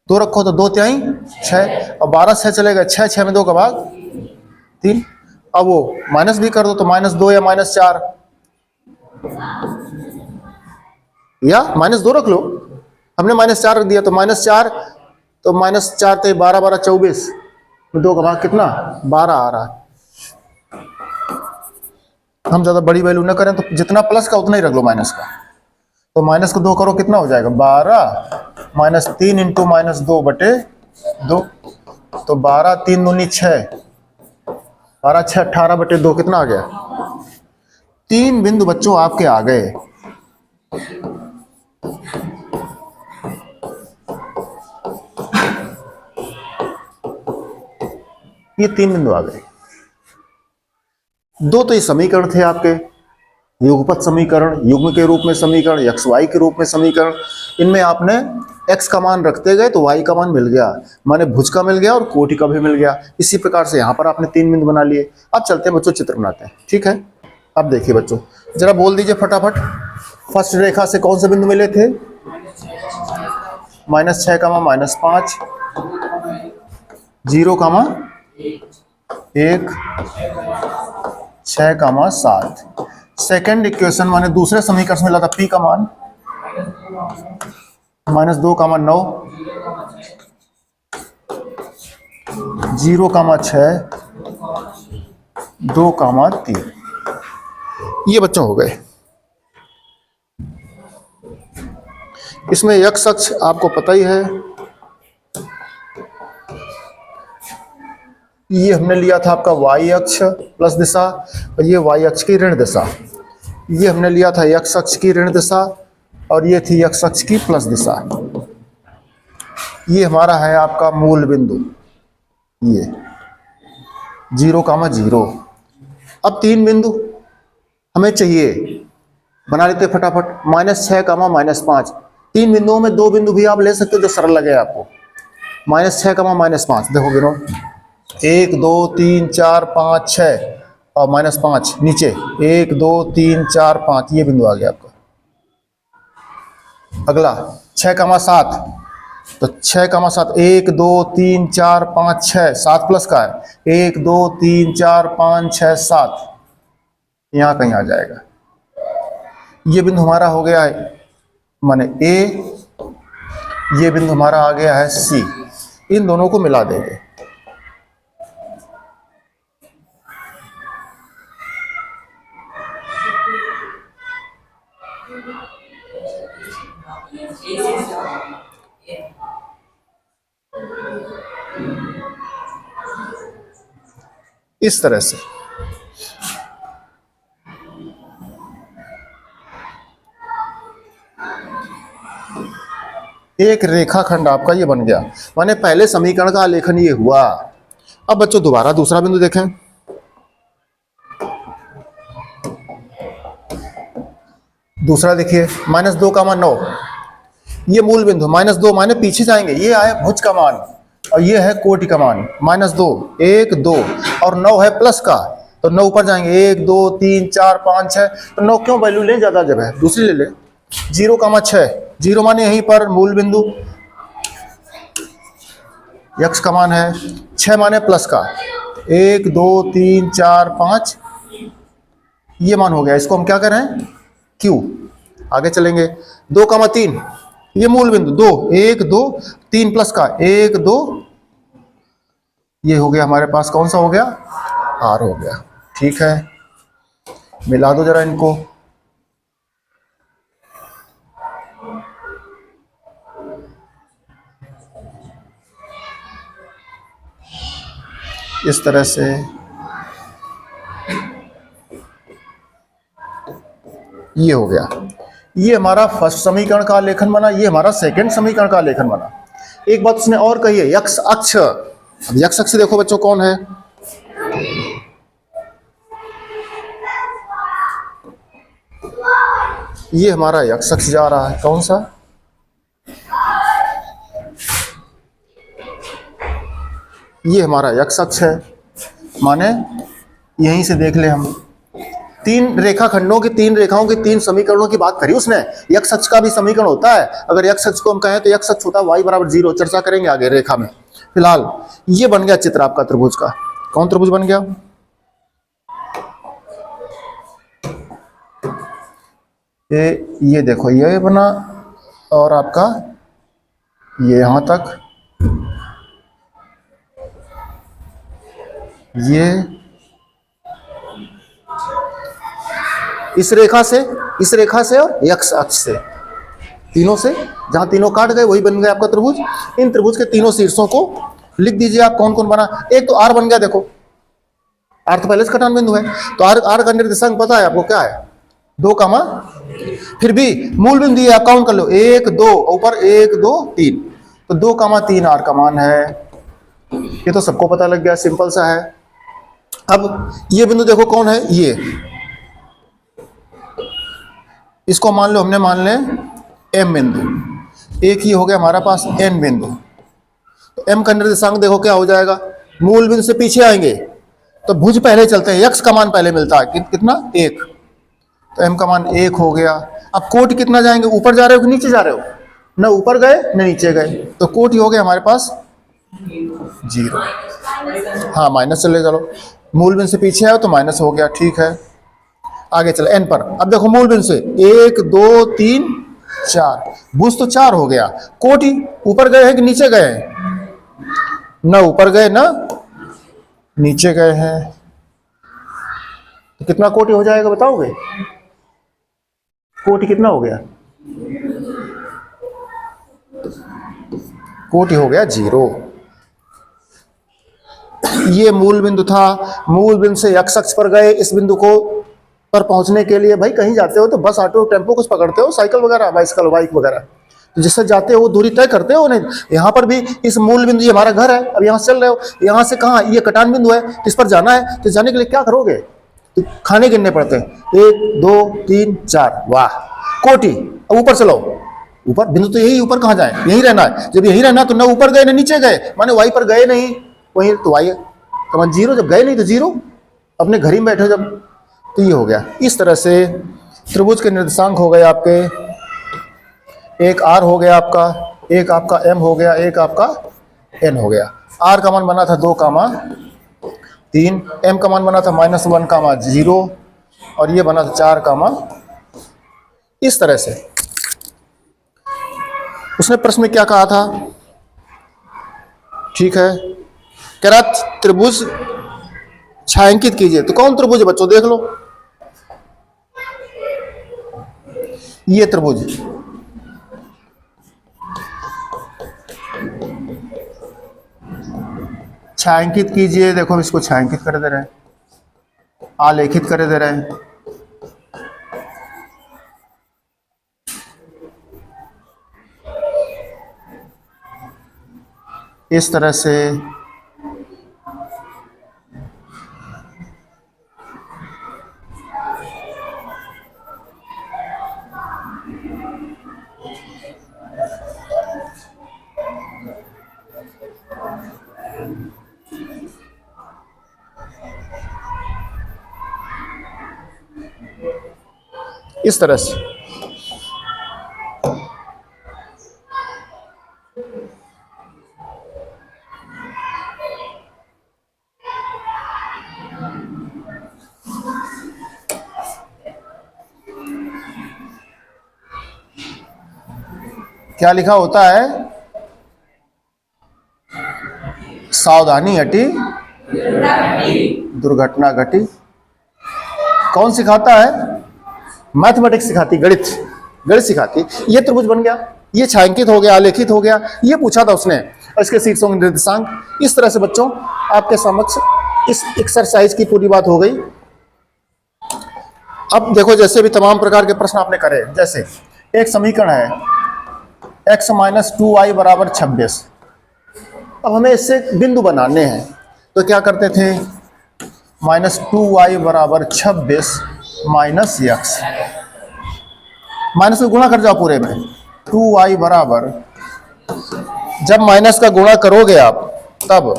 2 रखो तो 2 तिहाई 6, और 12 6 चलेगा 6, 6 में 2 का भाग 3। अब वो माइनस भी कर दो, तो -2 या -4 या -2 रख लो, हमने -4 रख दिया, तो -4, तो -4 थे 12 12 24 में 2 का भाग कितना 12 आ रहा है। हम ज्यादा बड़ी वैल्यू ना करें, तो जितना प्लस का उतना ही रख लो माइनस का, तो माइनस को 2 करो कितना हो जाएगा 12 -3 इंटू -2 बटे 2, तो 12 3 दूनी 6, 12 6 18 बटे 2 कितना आ गया 3 बिंदु बच्चों आपके आ गए। ये 3 बिंदु आ गए। 2 तो ये समीकरण थे आपके, युगपत समीकरण, युग्म के रूप में समीकरण, एक्स वाई के रूप में समीकरण। इनमें आपने x का मान रखते गए तो y का मान मिल गया, माने भुज का मिल गया और कोटि का भी मिल गया। इसी प्रकार से यहाँ पर आपने 3 बिंदु बना लिए। अब चलते हैं बच्चों, चित्र बनाते हैं, ठीक है। अब देखिए बच्चों, जरा बोल दीजिए फटाफट, फर्स्ट रेखा से कौन से बिंदु मिले थे, -6, -5, 0, 1, 6, 7। सेकेंड इक्वेशन माने दूसरे समीकरण में मिला था p का मान -2, 9, 0, 6, 2, 3। ये बच्चों हो गए। इसमें x अक्ष आपको पता ही है, ये हमने लिया था आपका y अक्ष प्लस दिशा, और ये y अक्ष की ऋण दिशा। ये हमने लिया था x अक्ष की ऋण दिशा, और ये थी x अक्ष की प्लस दिशा। ये हमारा है आपका मूल बिंदु, ये 0, 0। अब 3 बिंदु हमें चाहिए, बना लेते फटाफट। -6, -5, 3 बिंदुओं में 2 बिंदु भी आप ले सकते हो जो सरल लगे आपको। -6, -5, देखो गिनो, 1 2 3 4 5 6, और -5 नीचे 1 2 3 4 5, ये बिंदु आ गया आपका। अगला 6, 7, तो 6, 7, 1 2 3 4 5 6, 7 प्लस का है, 1 2 3 4 5 6 7, यहां कहीं आ जाएगा। ये बिंदु हमारा हो गया है माने ए, ये बिंदु हमारा आ गया है सी। इन दोनों को मिला देंगे, इस तरह से। एक रेखाखंड आपका ये बन गया, माने पहले समीकरण का आलेखन ये हुआ। अब बच्चों दोबारा दूसरा बिंदु देखें, दूसरा देखिए -2, 9, ये मूल बिंदु, -2 माने पीछे जाएंगे, ये आए भुज का मान और ये है कोटि का मान। -2 1 2 और 9 है प्लस का, तो 9 ऊपर जाएंगे, 1 2 3 4 5 6, तो 9 क्यों वैल्यू लें, ज्यादा जब है दूसरी ले ले। 0, 6, 0 माने यहीं पर मूल बिंदु, x का मान है, 6 माने प्लस का, 1 2 3 4 5, ये मान हो गया। इसको हम क्या करें Q, आगे चलेंगे। 2, 3, ये मूल बिंदु 2 1 2 3 प्लस का 1 2, ये हो गया हमारे पास, कौन सा हो गया R हो गया। ठीक है, मिला दो जरा इनको। इस तरह से ये हो गया। ये हमारा फर्स्ट समीकरण का आलेखन बना, ये हमारा सेकंड समीकरण का आलेखन बना। एक बात उसने और कही है, यक्ष अक्ष। अब यक्ष अक्ष देखो बच्चों कौन है, ये हमारा x अक्ष जा रहा है, कौन सा, ये हमारा x अक्ष है, माने यहीं से देख ले हम तीन रेखाखंडों की, तीन रेखाओं की तीन समीकरणों की बात करी उसने। x अक्ष का भी समीकरण होता है, अगर x अक्ष को हम कहें तो x अक्ष होता है y बराबर 0, चर्चा करेंगे आगे रेखा में। फिलहाल ये बन गया चित्र आपका त्रिभुज का, कौन त्रिभुज बन गया, ये देखो ये बना, और आपका ये यहां तक, ये इस रेखा से और x अक्ष से, तीनों से, जहां तीनों काट गए वही बन गया आपका त्रिभुज। इन त्रिभुज के तीनों शीर्षों को लिख दीजिए आप, कौन कौन बना। एक तो r बन गया, देखो r तो पहले से कटान बिंदु है, तो r का निर्देशांक पता है आपको क्या है, 2, फिर भी मूल बिंदु ये आप काउंट कर लो, 1 2, ऊपर 1 2 3, तो 2, 3 r का मान है। ये तो सबको पता लग गया, सिंपल सा है। अब ये बिंदु देखो कौन है, ये, इसको मान लो, हमने मान ले m बिंदु, एक ही हो गया हमारा पास n बिंदु। तो m का निर्देशांक देखो क्या हो जाएगा, मूल बिंदु से पीछे आएंगे तो भुज पहले चलते हैं, x का मान पहले मिलता है, कितना 1, तो m का मान 1 हो गया। अब कोटि कितना जाएंगे, ऊपर जा रहे हो कि नीचे जा रहे हो, न ऊपर गए न नीचे गए, तो कोटि हो गया हमारे पास 0, हाँ माइनस चले, चलो मूल बिंदु से पीछे आए तो माइनस हो गया, ठीक है। आगे चले n पर, अब देखो मूल बिंदु से 1 2 3 4, भुज तो 4 हो गया, कोटि ऊपर गए हैं कि नीचे गए हैं, न ऊपर गए न नीचे गए हैं, तो कितना कोटि हो जाएगा बताओगे, कोटि कितना हो गया, कोटि हो गया 0। ये मूल बिंदु था, मूल बिंदु से x अक्ष पर गए, इस बिंदु को पर पहुंचने के लिए भाई कहीं जाते हो तो बस ऑटो टेम्पो कुछ पकड़ते हो, साइकिल वगैरह, बाइसिकल बाइक वगैरह, तो जिससे जाते हो वो दूरी तय करते हो। नहीं, यहाँ पर भी इस मूल बिंदु, ये हमारा घर है, अब यहाँ से चल रहे हो, यहाँ से कहाँ, ये कटान बिंदु है, तो इस पर जाना है, तो जाने के लिए क्या करोगे, तो खाने गिनने पड़ते हैं, 1 2 3 4, वाह कोटि। अब ऊपर चलो, ऊपर बिंदु तो यही, ऊपर कहाँ जाए, यहीं रहना है, जब यहीं रहना तो न ऊपर गए न नीचे गए, माने वाई पर गए नहीं, वहीं तो वाई तो मान 0, जब गए नहीं तो 0, अपने घर ही में बैठे जब, तो ये हो गया। इस तरह से त्रिभुज के निर्देशांक हो गए आपके, एक r हो गया आपका, एक आपका m हो गया, एक आपका n हो गया। r का मान बना था 2, 3, m का मान बना था -1, 0, और ये बना था 4, इस तरह से। उसने प्रश्न में क्या कहा था, ठीक है, कह रहा त्रिभुज छायांकित कीजिए, तो कौन त्रिभुज है बच्चों, देख लो, ये त्रिभुज, छायांकित कीजिए, देखो हम इसको छायांकित कर दे रहे हैं, आलेखित कर दे रहे हैं, इस तरह से। इस तरह से क्या लिखा होता है, सावधानी हटी दुर्घटना घटी। कौन सिखाता है, मैथमेटिक्स सिखाती, गणित सिखाती। ये त्रिभुज बन गया, ये छायांकित हो गया, आलेखित हो गया, ये पूछा था उसने, इसके शीर्षों के निर्देशांक। इस तरह से बच्चों आपके समक्ष इस एक्सरसाइज की पूरी बात हो गई। अब देखो जैसे भी तमाम प्रकार के प्रश्न आपने करे, जैसे एक समीकरण है x - 2y = 26। अब हमें इससे बिंदु बनाने हैं, तो क्या करते थे, -2y = 26 - x, माइनस का गुणा कर जाओ पूरे में, 2y बराबर, जब माइनस का गुणा करोगे आप तब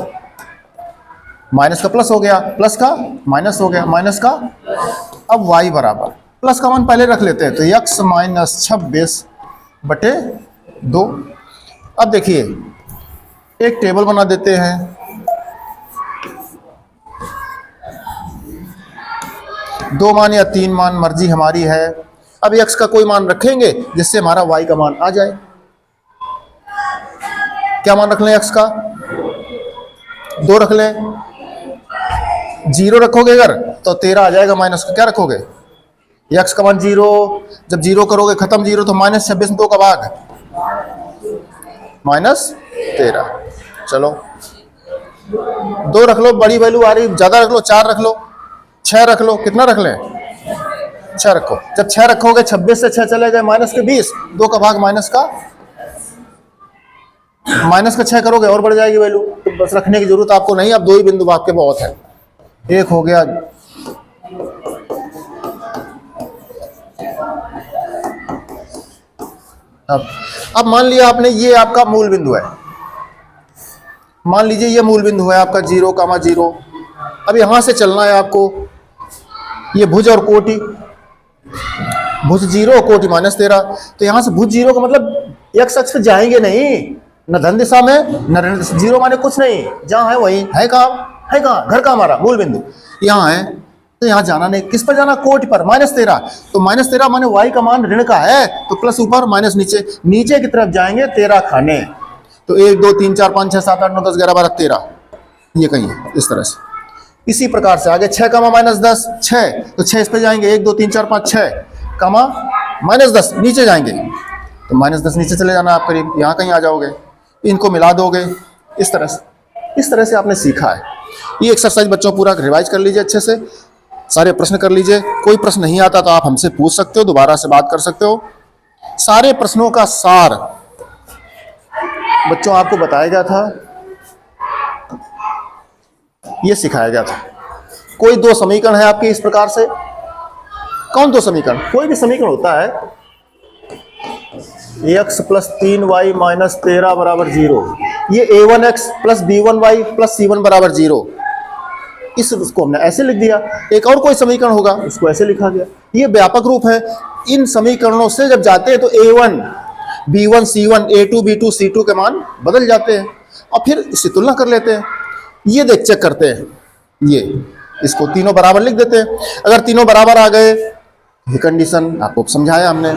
माइनस का प्लस हो गया, प्लस का माइनस हो गया, माइनस का, अब y बराबर, प्लस का मान पहले रख लेते हैं तो x माइनस 26/2। अब देखिए एक टेबल बना देते हैं, दो मान या तीन मान मर्जी हमारी है। अब x का कोई मान रखेंगे जिससे हमारा y का मान आ जाए। क्या मान रख लें x का? 2 रख लें। 0 रखोगे अगर तो 13 आ जाएगा माइनस का। क्या रखोगे? x का मान 0, जब 0 करोगे खत्म 0 तो -26 में 2 का भाग -13। चलो 2 रख लो, बड़ी वैल्यू आ रही, ज्यादा रख लो, 4 रख लो, 6 रख लो। कितना रख लें? 6 रखो। जब 6 रखोगे 26 से 6 चले गए -20, 2 का भाग माइनस का 6 करोगे और बढ़ जाएगी वैल्यू। तो बस रखने की जरूरत आपको नहीं, अब 2 ही बिंदु आपके बहुत है। एक हो गया, अब मान लिया आपने ये आपका मूल बिंदु है, मान लीजिए ये मूल बिंदु है आपका 0,0। अब यहां से चलना है आपको, ये भुज और कोटि, भुज 0 कोटि -13, तो यहां से भुज 0 का मतलब x अक्ष पे जाएंगे नहीं, न धन दिशा में न ऋण दिशा। 0 माने कुछ नहीं, जहां है वही है। कहाँ घर का हमारा मूल बिंदु यहाँ है, तो यहाँ जाना नहीं। किस पर जाना? कोटि पर, -13। तो -13 माने y का मान ऋण का है, तो प्लस ऊपर माइनस नीचे, नीचे की तरफ जाएंगे 13 खाने। तो 1 2 3 4 5 6 7 8 9 10 11 12 13, ये कहीं है इस तरह से। इसी प्रकार से आगे 6 -10 6, तो 6 इस पे जाएंगे, 1 2 3 4 5 6 -10 नीचे जाएंगे, तो -10 नीचे चले जाना आप करीब, यहाँ कहीं आ जाओगे, इनको मिला दोगे इस तरह से। इस तरह से आपने सीखा है। ये एक्सरसाइज बच्चों पूरा रिवाइज कर लीजिए अच्छे से, सारे प्रश्न कर लीजिए। कोई प्रश्न नहीं आता तो आप हमसे पूछ सकते हो, दोबारा से बात कर सकते हो। सारे प्रश्नों का सार बच्चों आपको बताया गया था, ये सिखाया गया था। कोई 2 समीकरण है आपके इस प्रकार से। कौन 2 समीकरण? कोई भी समीकरण होता है, x + 3y - 13 = 0, ये a1x + b1y + c1 = 0, इसको हमने ऐसे लिख दिया। एक और कोई समीकरण होगा, उसको ऐसे लिखा गया। ये व्यापक रूप है। इन समीकरणों से जब जाते हैं तो a1 b1 c1 a2 b2 c2 के मान बदल जाते हैं, और फिर इससे तुलना कर लेते हैं। ये देख चेक करते हैं, ये इसको तीनों बराबर लिख देते हैं। अगर तीनों बराबर आ गए, ये कंडीशन आपको समझाया हमने।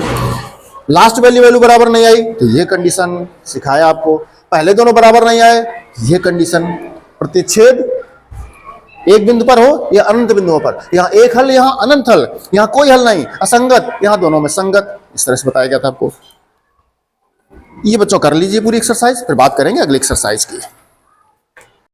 लास्ट वैल्यू बराबर नहीं आई तो ये कंडीशन सिखाया आपको। पहले दोनों बराबर नहीं आए, ये कंडीशन। प्रतिच्छेद एक बिंदु पर हो या अनंत बिंदुओं पर, यहाँ एक हल, यहाँ अनंत हल, यहाँ कोई हल नहीं, असंगत, यहाँ दोनों में संगत, इस तरह से बताया गया था आपको। ये बच्चों कर लीजिए पूरी एक्सरसाइज, फिर बात करेंगे अगली एक्सरसाइज की।